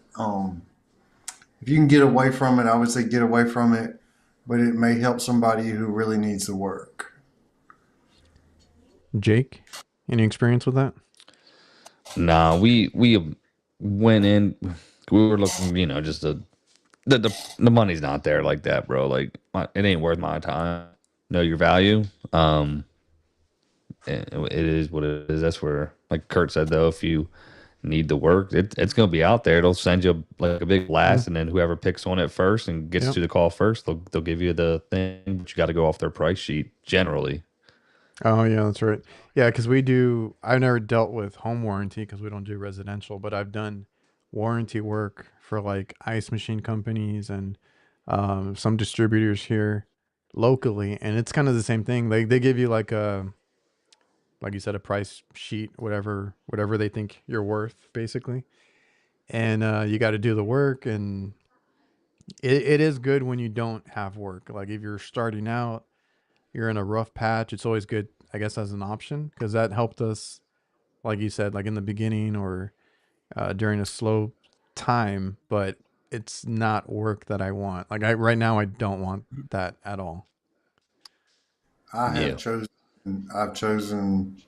D: If you can get away from it, I would say get away from it. But it may help somebody who really needs the work.
C: Jake, any experience with that?
B: Nah, we went in. We were looking, just the money's not there like that, bro. Like it ain't worth my time. Know your value. It is what it is. That's where, like Kurt said, though, if you need the work, it's going to be out there. It'll send you like a big blast, and then whoever picks on it first and gets
C: Yep.
B: to the call first, they'll give you the thing, but you got to go off their price sheet generally.
C: Oh yeah, that's right. Yeah, because I've never dealt with home warranty because we don't do residential, but I've done warranty work for like ice machine companies and some distributors here locally, and it's kind of the same thing. They give you like you said, a price sheet, whatever they think you're worth, basically, and you got to do the work, and it is good when you don't have work. Like if you're starting out, you're in a rough patch, it's always good, I guess, as an option because that helped us, like you said, like in the beginning or during a slow time. But it's not work that I want. Like right now, I don't want that at all.
B: Yeah,
D: I've chosen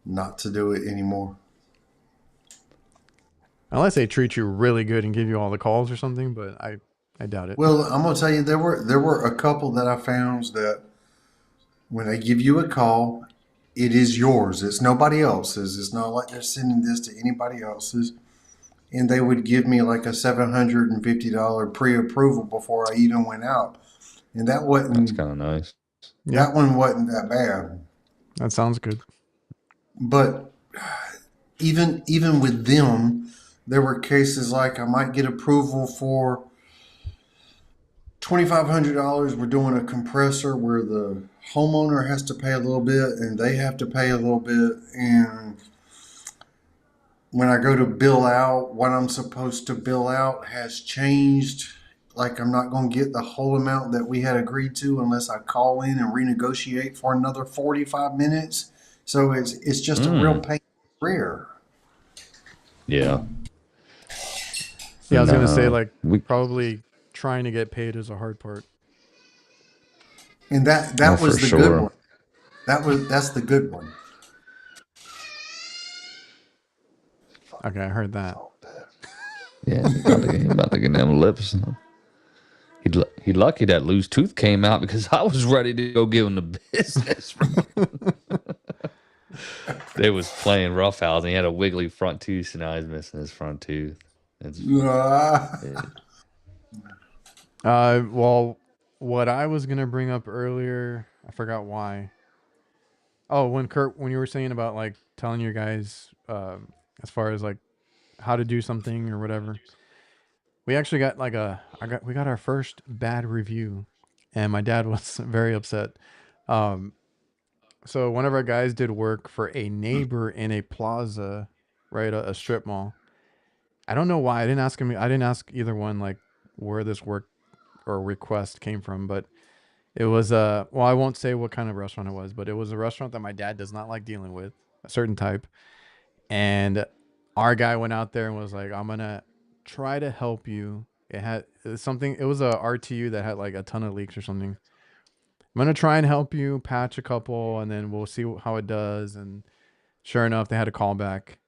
D: not to do it anymore.
C: Unless they treat you really good and give you all the calls or something, but I doubt it.
D: Well, I'm gonna tell you, there were a couple that I found that when they give you a call, it is yours. It's nobody else's. It's not like they're sending this to anybody else's. And they would give me like a $750 pre-approval before I even went out. And
B: that's kind of nice.
C: Yeah,
D: that one wasn't that bad.
C: that sounds good.
D: But even with them, there were cases like I might get approval for $2,500. We're doing a compressor where the homeowner has to pay a little bit and they have to pay a little bit. And when I go to bill out, what I'm supposed to bill out has changed. Like I'm not going to get the whole amount that we had agreed to unless I call in and renegotiate for another 45 minutes. So it's just a real pain in the rear.
B: Yeah.
C: Yeah, I was gonna say
B: No,
C: like
B: we
C: probably trying to get paid is a hard part.
D: And that
B: oh
D: that
B: for
D: was the good
B: sure.
D: one. That's the good one.
C: Okay, I heard that.
B: Yeah, he about to get them lips. He lucky that loose tooth came out because I was ready to go give him the business. They was playing roughhouse and he had a wiggly front tooth, so now he's missing his front tooth. It's
D: Ah.
B: it,
C: Well, what I was gonna bring up earlier, I forgot why. Oh, when you were saying about like telling your guys, as far as like how to do something or whatever, we actually got we got our first bad review, and my dad was very upset. Um, so one of our guys did work for a neighbor in a plaza, right, a strip mall. I don't know why I didn't ask him. I didn't ask either one like where this work or request came from, but it was well, I won't say what kind of restaurant it was, but it was a restaurant that my dad does not like dealing with, a certain type. And our guy went out there and was like, "I'm gonna try to help you." It was something. It was a RTU that had like a ton of leaks or something. I'm gonna try and help you patch a couple, and then we'll see how it does. And sure enough, they had a call back,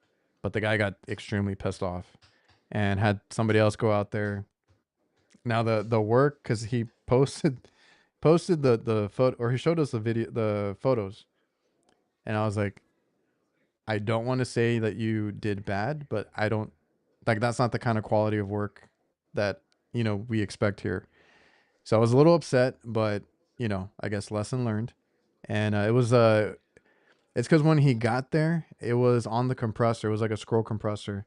C: but the guy got extremely pissed off and had somebody else go out there. Now the work, because he posted the photo, or he showed us the photos, and I was like, I don't want to say that you did bad, but I don't like that's not the kind of quality of work that we expect here. So I was a little upset, but I guess lesson learned. And it's because when he got there, it was on the compressor. It was like a scroll compressor.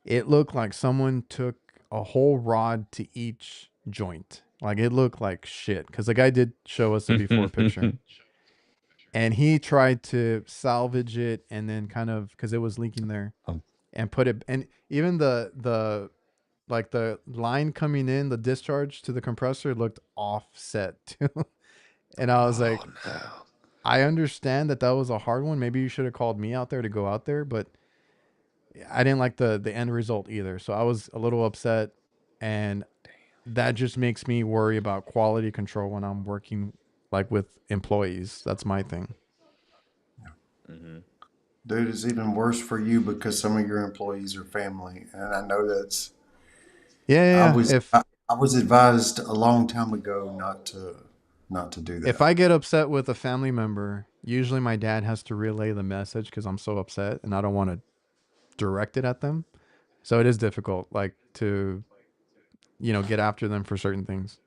C: It looked like someone took a whole rod to each joint. Like it looked like shit. Because the guy did show us a before picture, and he tried to salvage it, and then kind of because it was leaking there,
B: um,
C: and put it. And even the like the line coming in, the discharge to the compressor looked offset too. And I was like,
B: oh no.
C: I understand that was a hard one. Maybe you should have called me out there to go out there, but I didn't like the end result either. So I was a little upset, and that just makes me worry about quality control when I'm working like with employees. That's my thing.
B: Hmm.
D: Dude, it's even worse for you because some of your employees are family, and I know that's.
C: Yeah, yeah,
D: I
C: yeah.
D: was I was advised a long time ago not to do
C: If
D: that.
C: I get upset with a family member, usually my dad has to relay the message because I'm so upset and I don't want to directed at them. So it is difficult, like to, get after them for certain things.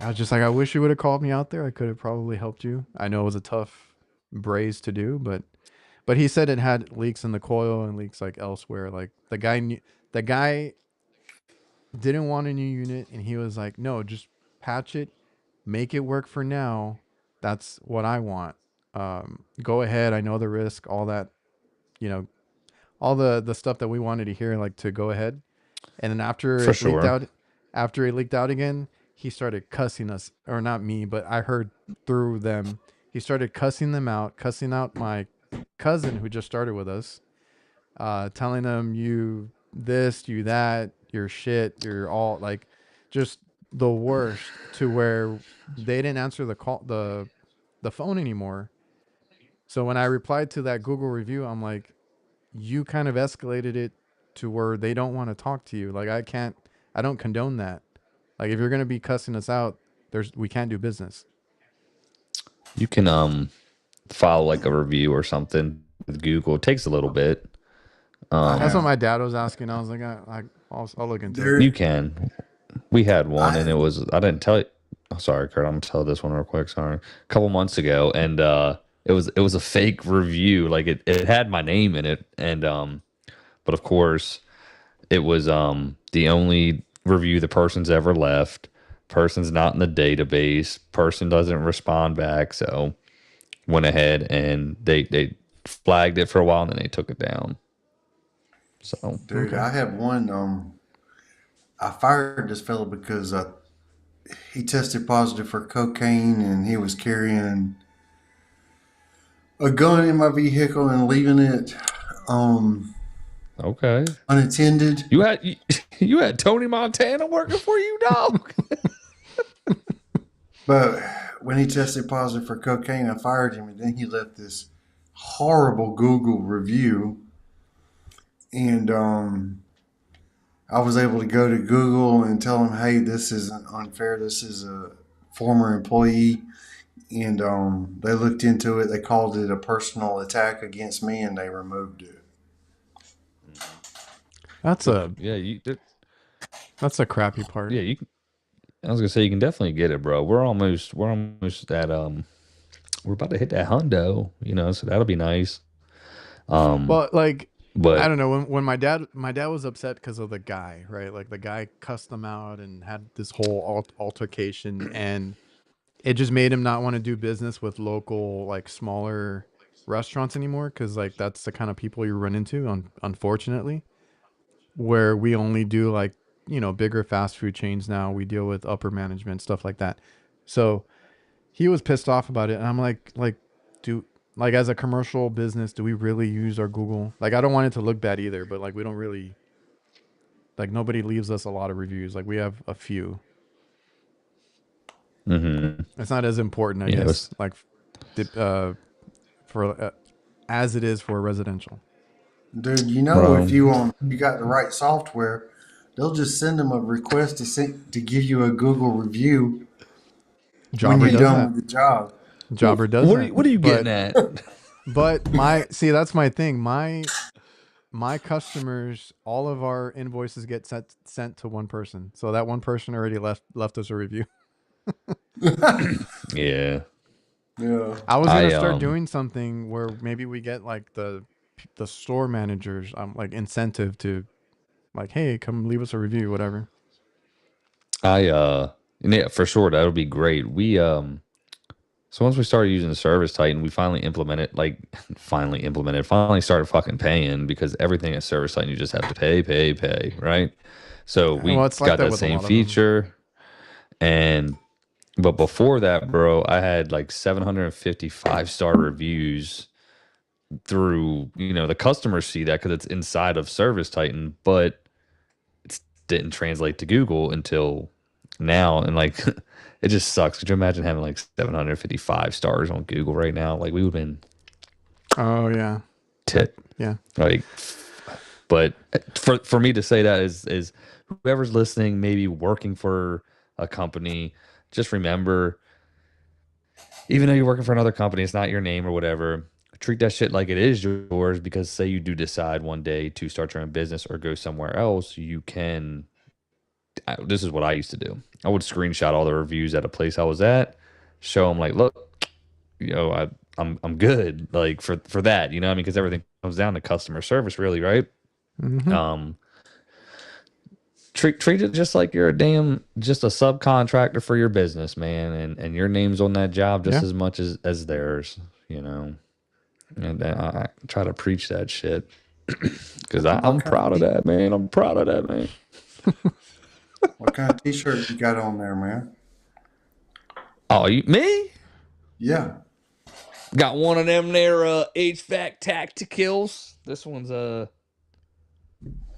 C: I was just like, I wish you would have called me out there. I could have probably helped you. I know it was a tough braze to do, but he said it had leaks in the coil and leaks like elsewhere. Like the guy didn't want a new unit, and he was like, no, just patch it, make it work for now. That's what I want. Go ahead. I know the risk, all that, you know, all the stuff that we wanted to hear, like to go ahead. And then
B: For sure.
C: after it leaked out again, he started cussing us, or not me, but I heard through them. He started cussing them out, cussing out my cousin who just started with us, telling them you this, you that, you're shit, you're all like, just the worst, to where they didn't answer the phone anymore. So when I replied to that Google review, I'm like, you kind of escalated it to where they don't want to talk to you. Like I don't condone that. Like if you're gonna be cussing us out, we can't do business.
B: You can file like a review or something with Google. It takes a little bit.
C: That's what my dad was asking. I was like, I'll look into
D: There-
C: it.
B: You can. We had one, and it was, I didn't tell you. Oh, sorry, Kurt. I'm gonna tell this one real quick. Sorry. A couple months ago, and it was a fake review. Like it had my name in it, and but of course, it was the only review the person's ever left. Person's not in the database. Person doesn't respond back. So went ahead and they flagged it for a while, and then they took it down. So
D: Dude,
C: Okay.
D: I have one. I fired this fellow because he tested positive for cocaine and he was carrying a gun in my vehicle and leaving it
B: okay,
D: unattended.
B: you had Tony Montana working for you, dog.
D: But when he tested positive for cocaine, I fired him, and then he left this horrible Google review. And I was able to go to Google and tell him, hey, this isn't unfair. This is a former employee. And they looked into it. They called it a personal attack against me, and they removed it.
C: That's a
B: Yeah,
C: crappy part.
B: yeah, you can. I was gonna say you can definitely get it, bro. We're almost at we're about to hit that hundo, so that'll be nice.
C: Well, like I
B: But
C: don't know, when my dad was upset because of the guy, right? Like the guy cussed them out and had this whole altercation, and it just made him not want to do business with local, like smaller restaurants anymore, because like that's the kind of people you run into, unfortunately, where we only do like bigger fast food chains now. We deal with upper management, stuff like that. So he was pissed off about it, and I'm like do like, as a commercial business, do we really use our Google? Like, I don't want it to look bad either, but like we don't really, like, nobody leaves us a lot of reviews. Like we have a few. It's not as important, I
B: Yeah,
C: guess, like for as it is for residential.
D: Dude,
B: Bro.
D: if you got the right software, they'll just send them a request to give you a Google review when
C: Jobber
D: you're
C: does
D: done
C: that.
D: with the job.
C: Jobber does
B: what
C: that.
B: what are you
C: But-
B: getting at?
C: But that's my thing. My customers, all of our invoices get sent to one person. So that one person already left us a review.
B: Yeah.
D: Yeah.
C: I was gonna
B: I,
C: start doing something where maybe we get like the store managers like incentive to, like, hey, come leave us a review, whatever.
B: Yeah, for sure, that'll be great. So once we started using the Service Titan, we finally started fucking paying, because everything at Service Titan you just have to pay, right? So we
C: Well, it's like
B: got
C: that
B: that
C: with a
B: same
C: lot of them.
B: feature, but before that, bro, I had like 750 5-star reviews through, the customers see that because it's inside of Service Titan, but it didn't translate to Google until now. And like, it just sucks. Could you imagine having like 755 stars on Google right now? Like, we would have been
C: Oh yeah,
B: tit.
C: yeah.
B: Like, but for me to say that is whoever's listening, maybe working for a company, just remember, even though you're working for another company, it's not your name or whatever. treat that shit like it is yours, because say you do decide one day to start your own business or go somewhere else, you can. This is what I used to do. I would screenshot all the reviews at a place I was at, show them like, look, I'm good, like for that, I mean, because everything comes down to customer service, really, right?
C: Mm-hmm.
B: Treat it just like you're just a subcontractor for your business, man, and your name's on that job just
C: Yeah.
B: as much as theirs, And I try to preach that shit because I'm proud of that, man. I'm proud of that, man.
D: What kind of t-shirt you got on there, man?
B: Oh, me?
D: Yeah.
B: Got one of them there HVAC Tacticals. This one's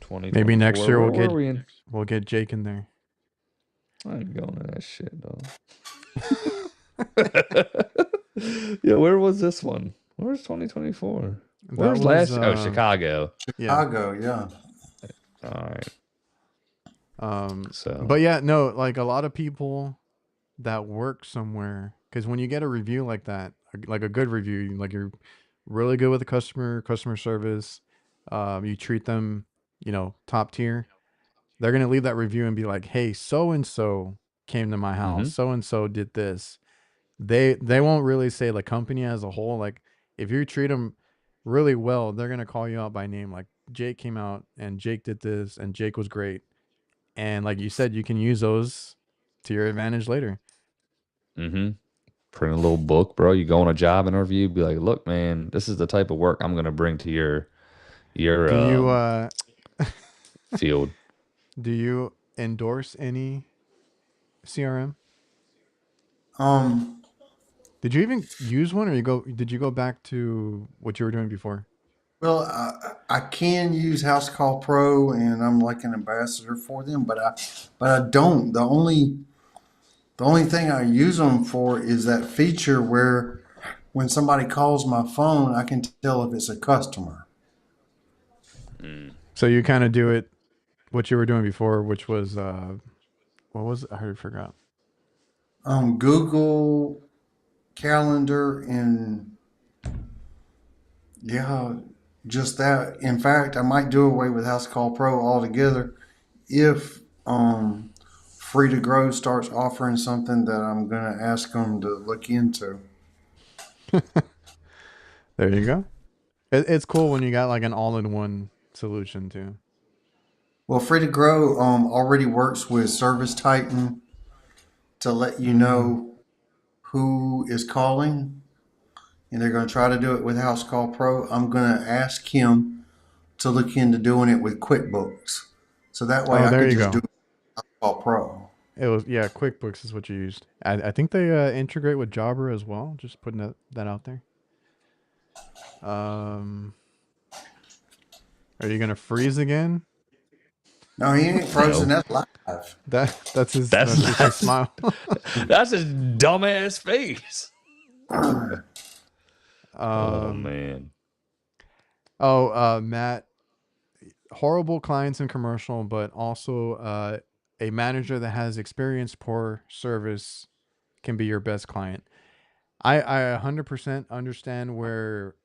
B: 20.
C: Maybe next year
B: Where are we in?
C: we'll get Jake in there.
B: I ain't going to that shit though. Yeah, where was this one? Where's 2024? Where's last? Oh, Chicago.
D: Chicago, yeah.
B: All right.
C: But yeah, no, like a lot of people that work somewhere, because when you get a review like that, like a good review, like you're really good with the customer service, you treat them, top tier, they're gonna leave that review and be like, hey, so and so came to my house, so and so did this. They won't really say the company as a whole. Like if you treat them really well, they're gonna call you out by name. Like Jake came out and Jake did this and Jake was great. And like you said, you can use those to your advantage later.
B: Mm-hmm. Print a little book, bro. You go on a job interview, be like, look, man, this is the type of work I'm gonna bring to your
C: Do you
B: field.
C: do you endorse any CRM? Did you even use one, or did you go back to what you were doing before?
D: Well, I can use House Call Pro, and I'm like an ambassador for them, but I don't. The only thing I use them for is that feature where when somebody calls my phone, I can tell if it's a customer.
C: So you kind of do it what you were doing before, which was what was it? I already forgot.
D: Google Calendar, and yeah, just that. In fact, I might do away with House Call Pro altogether if Free to Grow starts offering something that I'm going to ask them to look into.
C: There you go. It's cool when you got like an all-in-one solution too.
D: Well, Free to Grow already works with Service Titan to let you know who is calling, and they're going to try to do it with House Call Pro. I'm going to ask him to look into doing it with QuickBooks, so that way I
C: there
D: can
C: you
D: just
C: go.
D: do it with House Call Pro.
C: It was, yeah, QuickBooks is what you used. I think they integrate with Jabra as well. Just putting that out there. Are you gonna freeze again?
D: No, he ain't frozen. That's live.
C: That's his
B: That's
C: smile.
B: That's his dumbass face. Oh
C: Um,
B: man.
C: Matt, horrible clients in commercial, but also a manager that has experienced poor service can be your best client. I 100% understand where,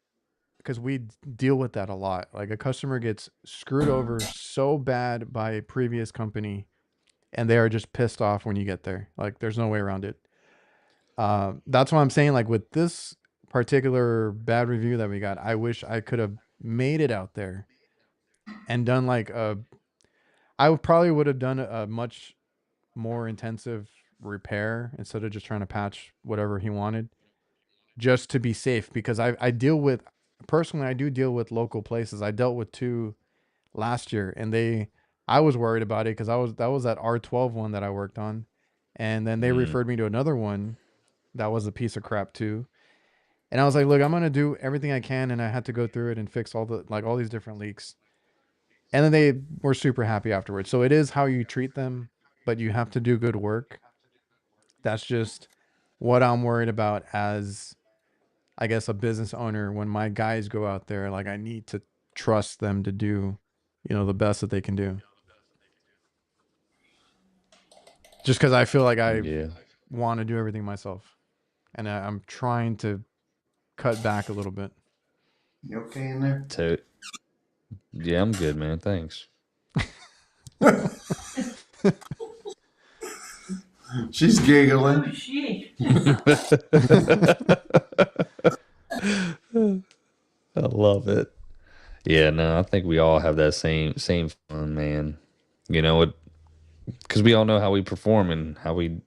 C: because we deal with that a lot. Like a customer gets screwed over so bad by a previous company, and they are just pissed off when you get there. Like there's no way around it. That's why I'm saying, like with this particular bad review that we got, I wish I could have made it out there and done like probably would have done a much more intensive repair instead of just trying to patch whatever he wanted, just to be safe. Because I deal with, personally, I do deal with local places. I dealt with two last year, and I was worried about it because that was that R12 one that I worked on, and then they referred me to another one that was a piece of crap too. And I was like, look, I'm gonna do everything I can, and I had to go through it and fix all these different leaks. And then they were super happy afterwards. So it is how you treat them, but you have to do good work. That's just what I'm worried about as, I guess, a business owner. When my guys go out there, like I need to trust them to do, the best that they can do. Just because I feel like I want to do everything myself, and I'm trying to cut back a little bit.
D: You okay in there?
B: So, yeah, I'm good, man. Thanks.
D: She's giggling.
B: I love it. Yeah, no, I think we all have that same fun, man. You know what? Because we all know how we perform and how you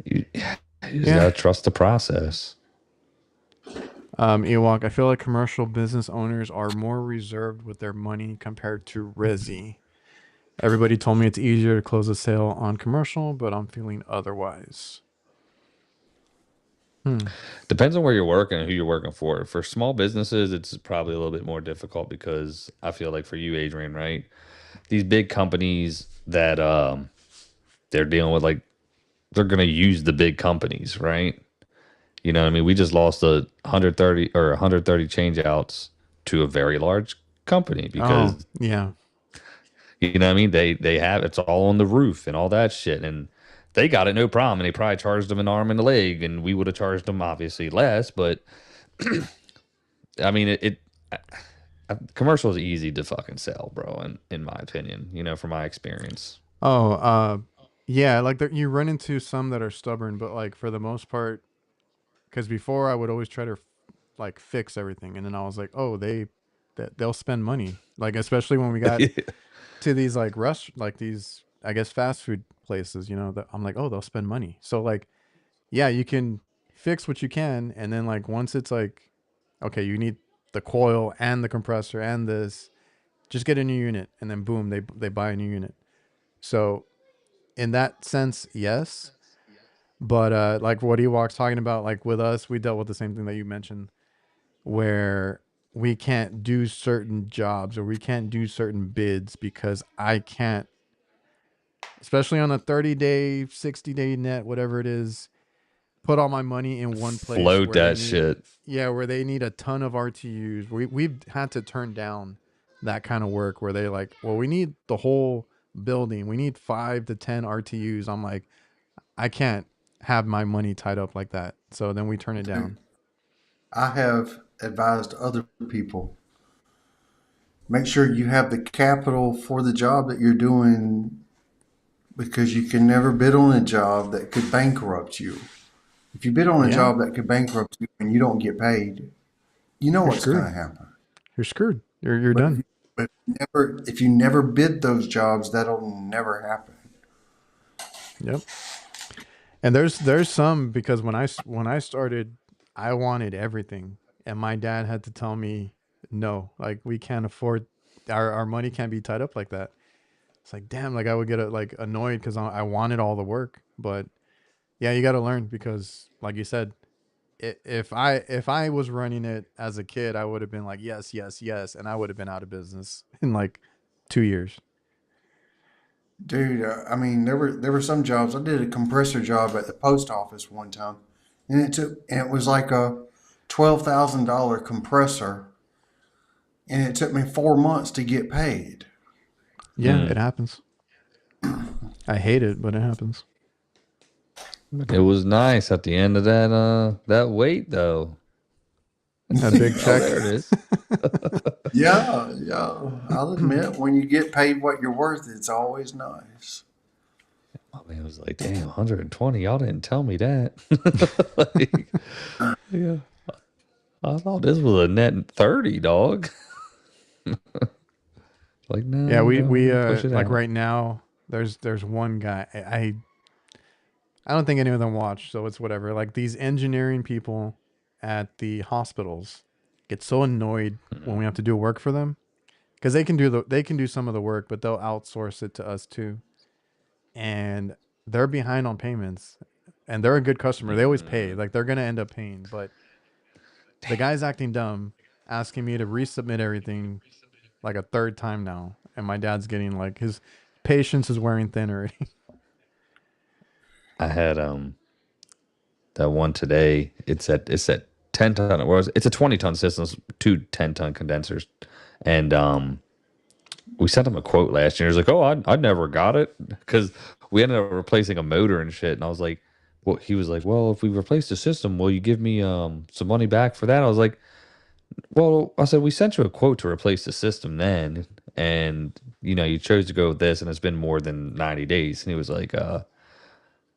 B: just
C: Yeah.
B: gotta trust the process.
C: Ewok, I feel like commercial business owners are more reserved with their money compared to resi. Everybody told me it's easier to close a sale on commercial, but I'm feeling otherwise.
B: Depends on where you're working and who you're working for. For small businesses, it's probably a little bit more difficult because I feel like for you, Adrian, right? These big companies that they're dealing with, like they're gonna use the big companies, right? You know what I mean? We just lost 130 change outs to a very large company
C: Oh,
B: because
C: yeah.
B: you know what I mean? They have it's all on the roof and all that shit. And they got it no problem. And they probably charged them an arm and a leg, and we would have charged them obviously less, but I mean commercial is easy to fucking sell, bro, in my opinion, you know, from my experience.
C: Oh, yeah, like you run into some that are stubborn, but like for the most part, because before I would always try to like fix everything, and then I was like, oh, they'll spend money, like especially when we got to these like like these, I guess, fast food places, you know, that I'm like, oh, they'll spend money. So like, yeah, you can fix what you can, and then like once it's like, okay, you need the coil and the compressor and this, just get a new unit, and then boom, they buy a new unit. So in that sense, yes. But like what Ewok's talking about, like with us, we dealt with the same thing that you mentioned, where we can't do certain jobs or we can't do certain bids because I can't, especially on a 30-day, 60-day net, whatever it is, put all my money in one place
B: Float
C: where they
B: that
C: need,
B: shit.
C: yeah, where they need a ton of RTUs. We've had to turn down that kind of work where they like, well, we need the whole building. We need 5 to 10 RTUs. I'm like, I can't have my money tied up like that. So then we turn it down.
D: I have advised other people, make sure you have the capital for the job that you're doing because you can never bid on a job that could bankrupt you. If you bid on a
C: Yeah,
D: job that could bankrupt you and you don't get paid, you know
C: you're
D: what's going
C: screwed.
D: to happen.
C: You're screwed. You're
D: But
C: done.
D: if you never bid those jobs, that'll never happen.
C: Yep. And there's some, because when I started, I wanted everything, and my dad had to tell me no, like we can't afford, our money can't be tied up like that. It's like, damn, like I would get like annoyed because I wanted all the work, but yeah, you got to learn because, like you said, if I was running it as a kid, I would have been like yes, yes, yes, and I would have been out of business in like 2 years.
D: Dude, I mean, there were some jobs. I did a compressor job at the post office one time, and it was like a $12,000 compressor, and it took me 4 months to get paid.
C: Yeah,
B: Mm.
C: it happens. I hate it, but it happens.
B: It was nice at the end of that wait though.
C: That big
B: Oh,
C: check.
B: there it is.
D: Yeah, yeah. I'll admit, when you get paid what you're worth, it's always nice.
B: My man was like, damn, 120. Y'all didn't tell me that. Like, yeah. I thought this was a net 30, dog. Like,
C: Yeah,
B: no,
C: we
B: no, push it
C: like
B: out.
C: right now there's one guy, I don't think any of them watch, so it's whatever. Like these engineering people at the hospitals get so annoyed when we have to do work for them because they can do some of the work, but they'll outsource it to us too. And they're behind on payments, and they're a good customer. They always pay. Like they're gonna end up paying, but the guy's acting dumb, asking me to resubmit everything like a third time now, and my dad's getting like his patience is wearing thin already.
B: I had that one today. It's at 10 ton. Well, it's a 20 ton system, it's two 10 ton condensers, and we sent him a quote last year. He's like, "Oh, I never got it because we ended up replacing a motor and shit." And I was like, "Well," he was like, "Well, if we replace the system, will you give me some money back for that?" I was like, well, I said we sent you a quote to replace the system then, and you chose to go with this, and it's been more than 90 days. And he was like, I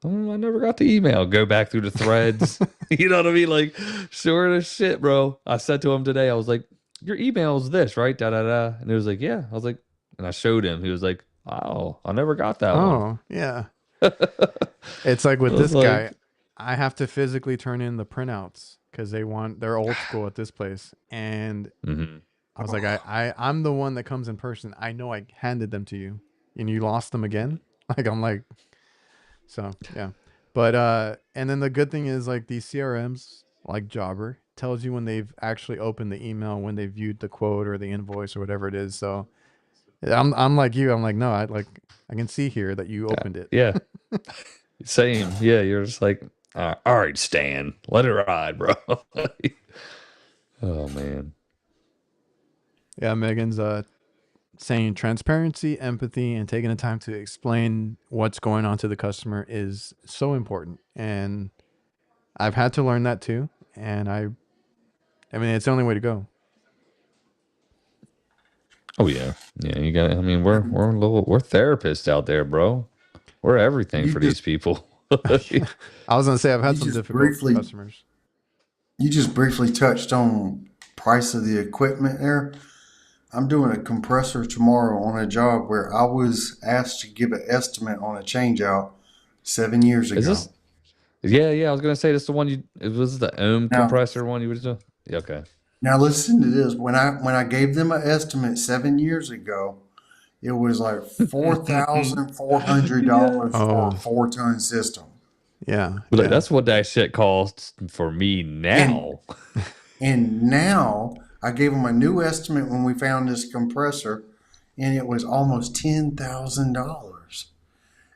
B: never got the email. Go back through the threads. You know what I mean? Like, sure as shit, bro. I said to him today, I was like, your email is this, right? Da da da. And he was like, yeah. I was like, and I showed him. He was like, oh, I never got that one.
C: Oh, yeah. It's like with
B: I was
C: this
B: like,
C: guy, I have to physically turn in the printouts because they're old school at this place. And
B: mhm.
C: I was like, I'm the one that comes in person. I know I handed them to you and you lost them again. Like, I'm like, so yeah. But, and then the good thing is like these CRMs, like Jobber, tells you when they've actually opened the email, when they viewed the quote or the invoice or whatever it is. So I'm like you. I'm like, no, I can see here that you opened it.
B: Yeah. Same. Yeah. You're just like, all right, Stan, let it ride, bro. Oh, man.
C: Yeah, Megan's saying transparency, empathy, and taking the time to explain what's going on to the customer is so important. And I've had to learn that too. And I mean, it's the only way to go.
B: Oh, yeah. Yeah. You got I mean, we're therapists out there, bro. We're everything
D: You
B: for
D: just
B: these people.
C: I was gonna say I've had
D: you
C: some
D: just
C: difficult
D: briefly
C: customers.
D: you just briefly touched on price of the equipment there. I'm doing a compressor tomorrow on a job where I was asked to give an estimate on a change out 7 years
B: Is
D: ago.
B: this? Yeah, yeah. I was gonna say this the one you. It was the ohm
D: Now,
B: compressor one you were doing. Yeah, okay.
D: now listen to this. When I gave them an estimate 7 years ago, it was like
B: Yeah.
D: $4,400 for a
C: Oh,
D: 4-ton system.
C: yeah,
B: But like
C: yeah.
B: that's what that shit costs for me
D: And
B: now.
D: and now I gave them a new estimate when we found this compressor, and it was almost $10,000.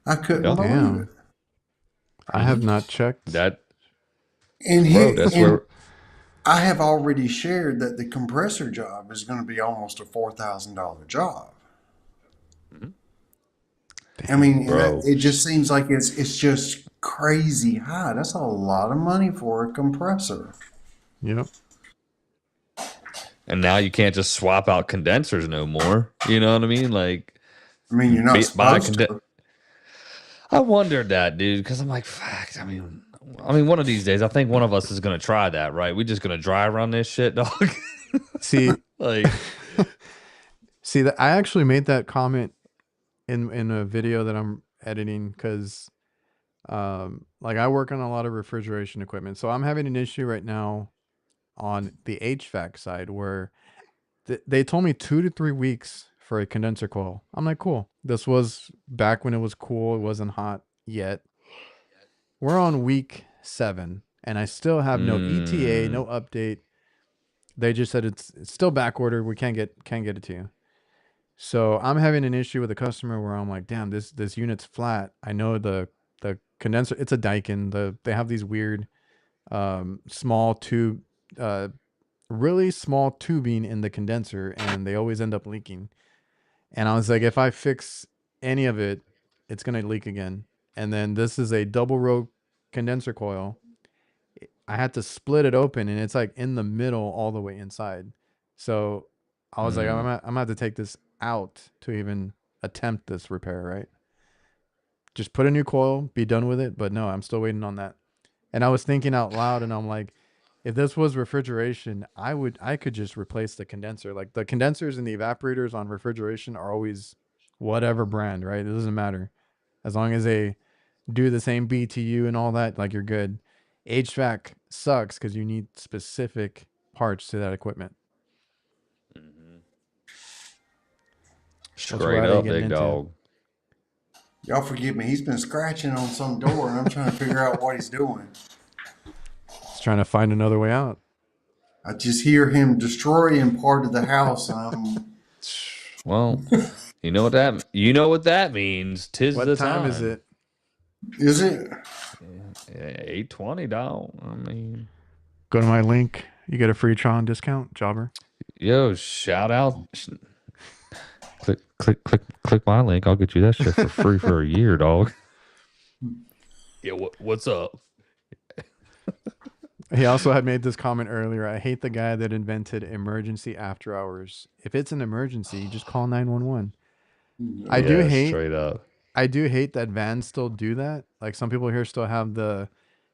D: I couldn't
B: Yeah,
D: believe it.
C: Damn. I have not checked.
B: that
D: And
B: bro.
D: here,
B: That's
D: and
B: where.
D: I have already shared that the compressor job is going to be almost a $4,000 job. I
C: Damn.
D: mean, and
B: Bro.
D: it just seems like it's just crazy high. That's a lot of money for a compressor.
C: Yep.
B: And now you can't just swap out condensers no more. You know what I mean? Like,
D: I mean, you're not
B: buy a
D: supposed to.
B: I wondered that, dude, because I'm like, fuck. I mean, one of these days, I think one of us is gonna try that, right? We're just gonna dry run this shit, dog.
C: See,
B: Like,
C: see that I actually made that comment in a video that I'm editing because like I work on a lot of refrigeration equipment. So I'm having an issue right now on the HVAC side where they told me 2 to 3 weeks for a condenser coil. I'm like, cool. This was back when it was cool. It wasn't hot yet. We're on week 7 and I still have no ETA,
B: mm,
C: no update. They just said it's still back ordered. We can't get it to you. So I'm having an issue with a customer where I'm like, damn, this unit's flat. I know the condenser, it's a Daikin. They have these weird small tube, really small tubing in the condenser, and they always end up leaking. And I was like, if I fix any of it, it's gonna leak again. And then this is a double row condenser coil. I had to split it open, and it's like in the middle, all the way inside. So I was like,
B: mm.
C: I'm gonna have to take this out to even attempt this repair, right? Just put a new coil, be done with it. But no, I'm still waiting on that. And I was thinking out loud, and I'm like, if this was refrigeration, I could just replace the condenser. Like the condensers and the evaporators on refrigeration are always whatever brand, right? It doesn't matter. As long as they do the same BTU and all that, like you're good. HVAC sucks because you need specific parts to that equipment. What's
B: Straight
C: Roddy
B: up,
C: getting
B: big
C: into?
B: dog.
D: Y'all forgive me. He's been scratching on some door, and I'm trying to figure out what he's doing.
C: He's trying to find another way out.
D: I just hear him destroying part of the house, and I'm.
B: Well, you know what that means. Tis
C: What
B: the
C: time is
B: time.
C: it?
D: Is it?
B: 8:20, dog. I mean,
C: Go to my link. You get a free Tron discount, Jobber.
B: yo, shout out. Click my link. I'll get you that shit for free for a year, dog. Yeah, what's up?
C: He also had made this comment earlier. I hate the guy that invented emergency after hours. If it's an emergency, just call 911. I do
B: Yeah,
C: hate
B: straight up.
C: I do hate that vans still do that. Like some people here still have the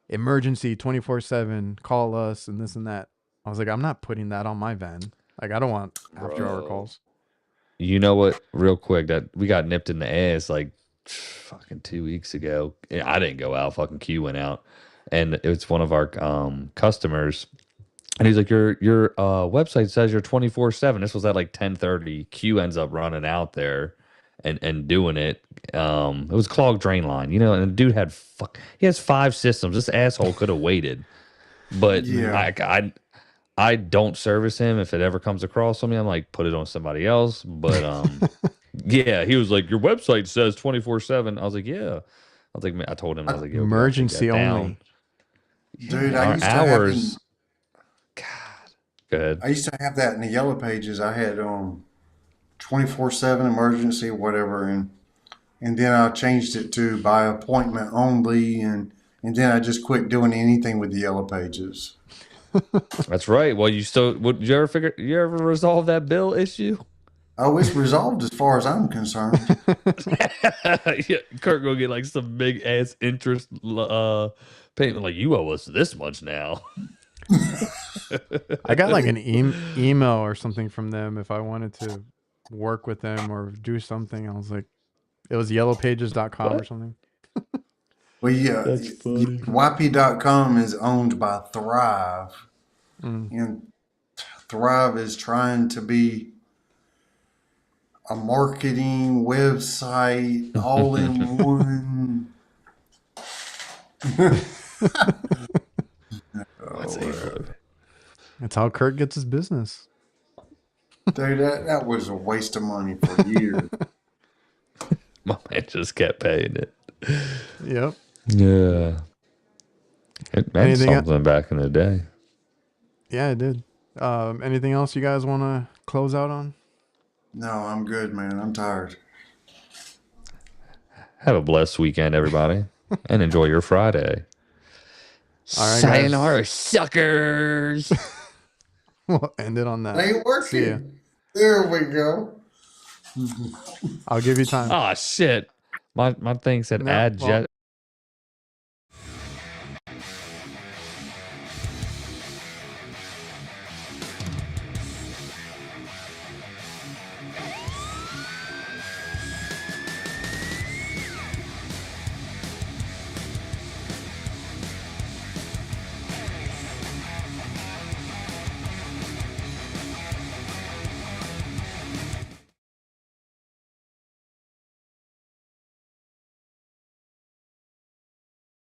C: emergency 24/7, call us and this and that. I was like, I'm not putting that on my van. Like I don't want after hour
B: Bro.
C: calls.
B: You know what? Real quick, that we got nipped in the ass like fucking 2 weeks ago. Yeah, I didn't go out. Fucking Q went out, and it's one of our customers. And he's like, your website says you're 24/7. This was at like 10:30. Q ends up running out there and doing it. It was clogged drain line, you know. And the dude had he has 5 systems. This asshole could have waited, but
D: Yeah.
B: I don't service him. If it ever comes across on me, I'm like, put it on somebody else. But yeah, he was like, your website says 24/7. I was like, yeah. I was like, man, I told him, I was like, yo, we gotta take
C: Emergency
B: that down.
C: only.
D: Dude,
B: Our
D: I used to have
B: hours. God, go ahead.
D: I used to have that in the yellow pages. I had 24/7 emergency, whatever, and then I changed it to by appointment only, and then I just quit doing anything with the yellow pages.
B: That's right. Well, you still would you ever resolve that bill issue?
D: Oh, it's resolved as far as I'm concerned.
B: Yeah, Kurt go get like some big ass interest payment. Like you owe us this much now.
C: I got like an email or something from them if I wanted to work with them or do something. I was like, it was yellowpages.com or something.
D: Well, yeah,
B: That's funny.
D: YP.com is owned by Thrive,
C: Mm.
D: and Thrive is trying to be a marketing website all in one.
C: That's how Kurt gets his business.
D: Dude, that was a waste of money for years.
B: My man just kept paying it.
C: Yep.
B: Yeah. It meant
C: Anything
B: something back in the day.
C: Yeah, it did. Anything else you guys want to close out on?
D: No, I'm good, man. I'm tired.
B: Have a blessed weekend, everybody, and enjoy your Friday.
C: All right, guys.
B: Sayonara, suckers.
C: We'll end it on that.
D: Ain't
C: See ya.
D: working. There we go.
C: I'll give you time.
B: Oh shit. My thing said
C: No,
B: add
C: well,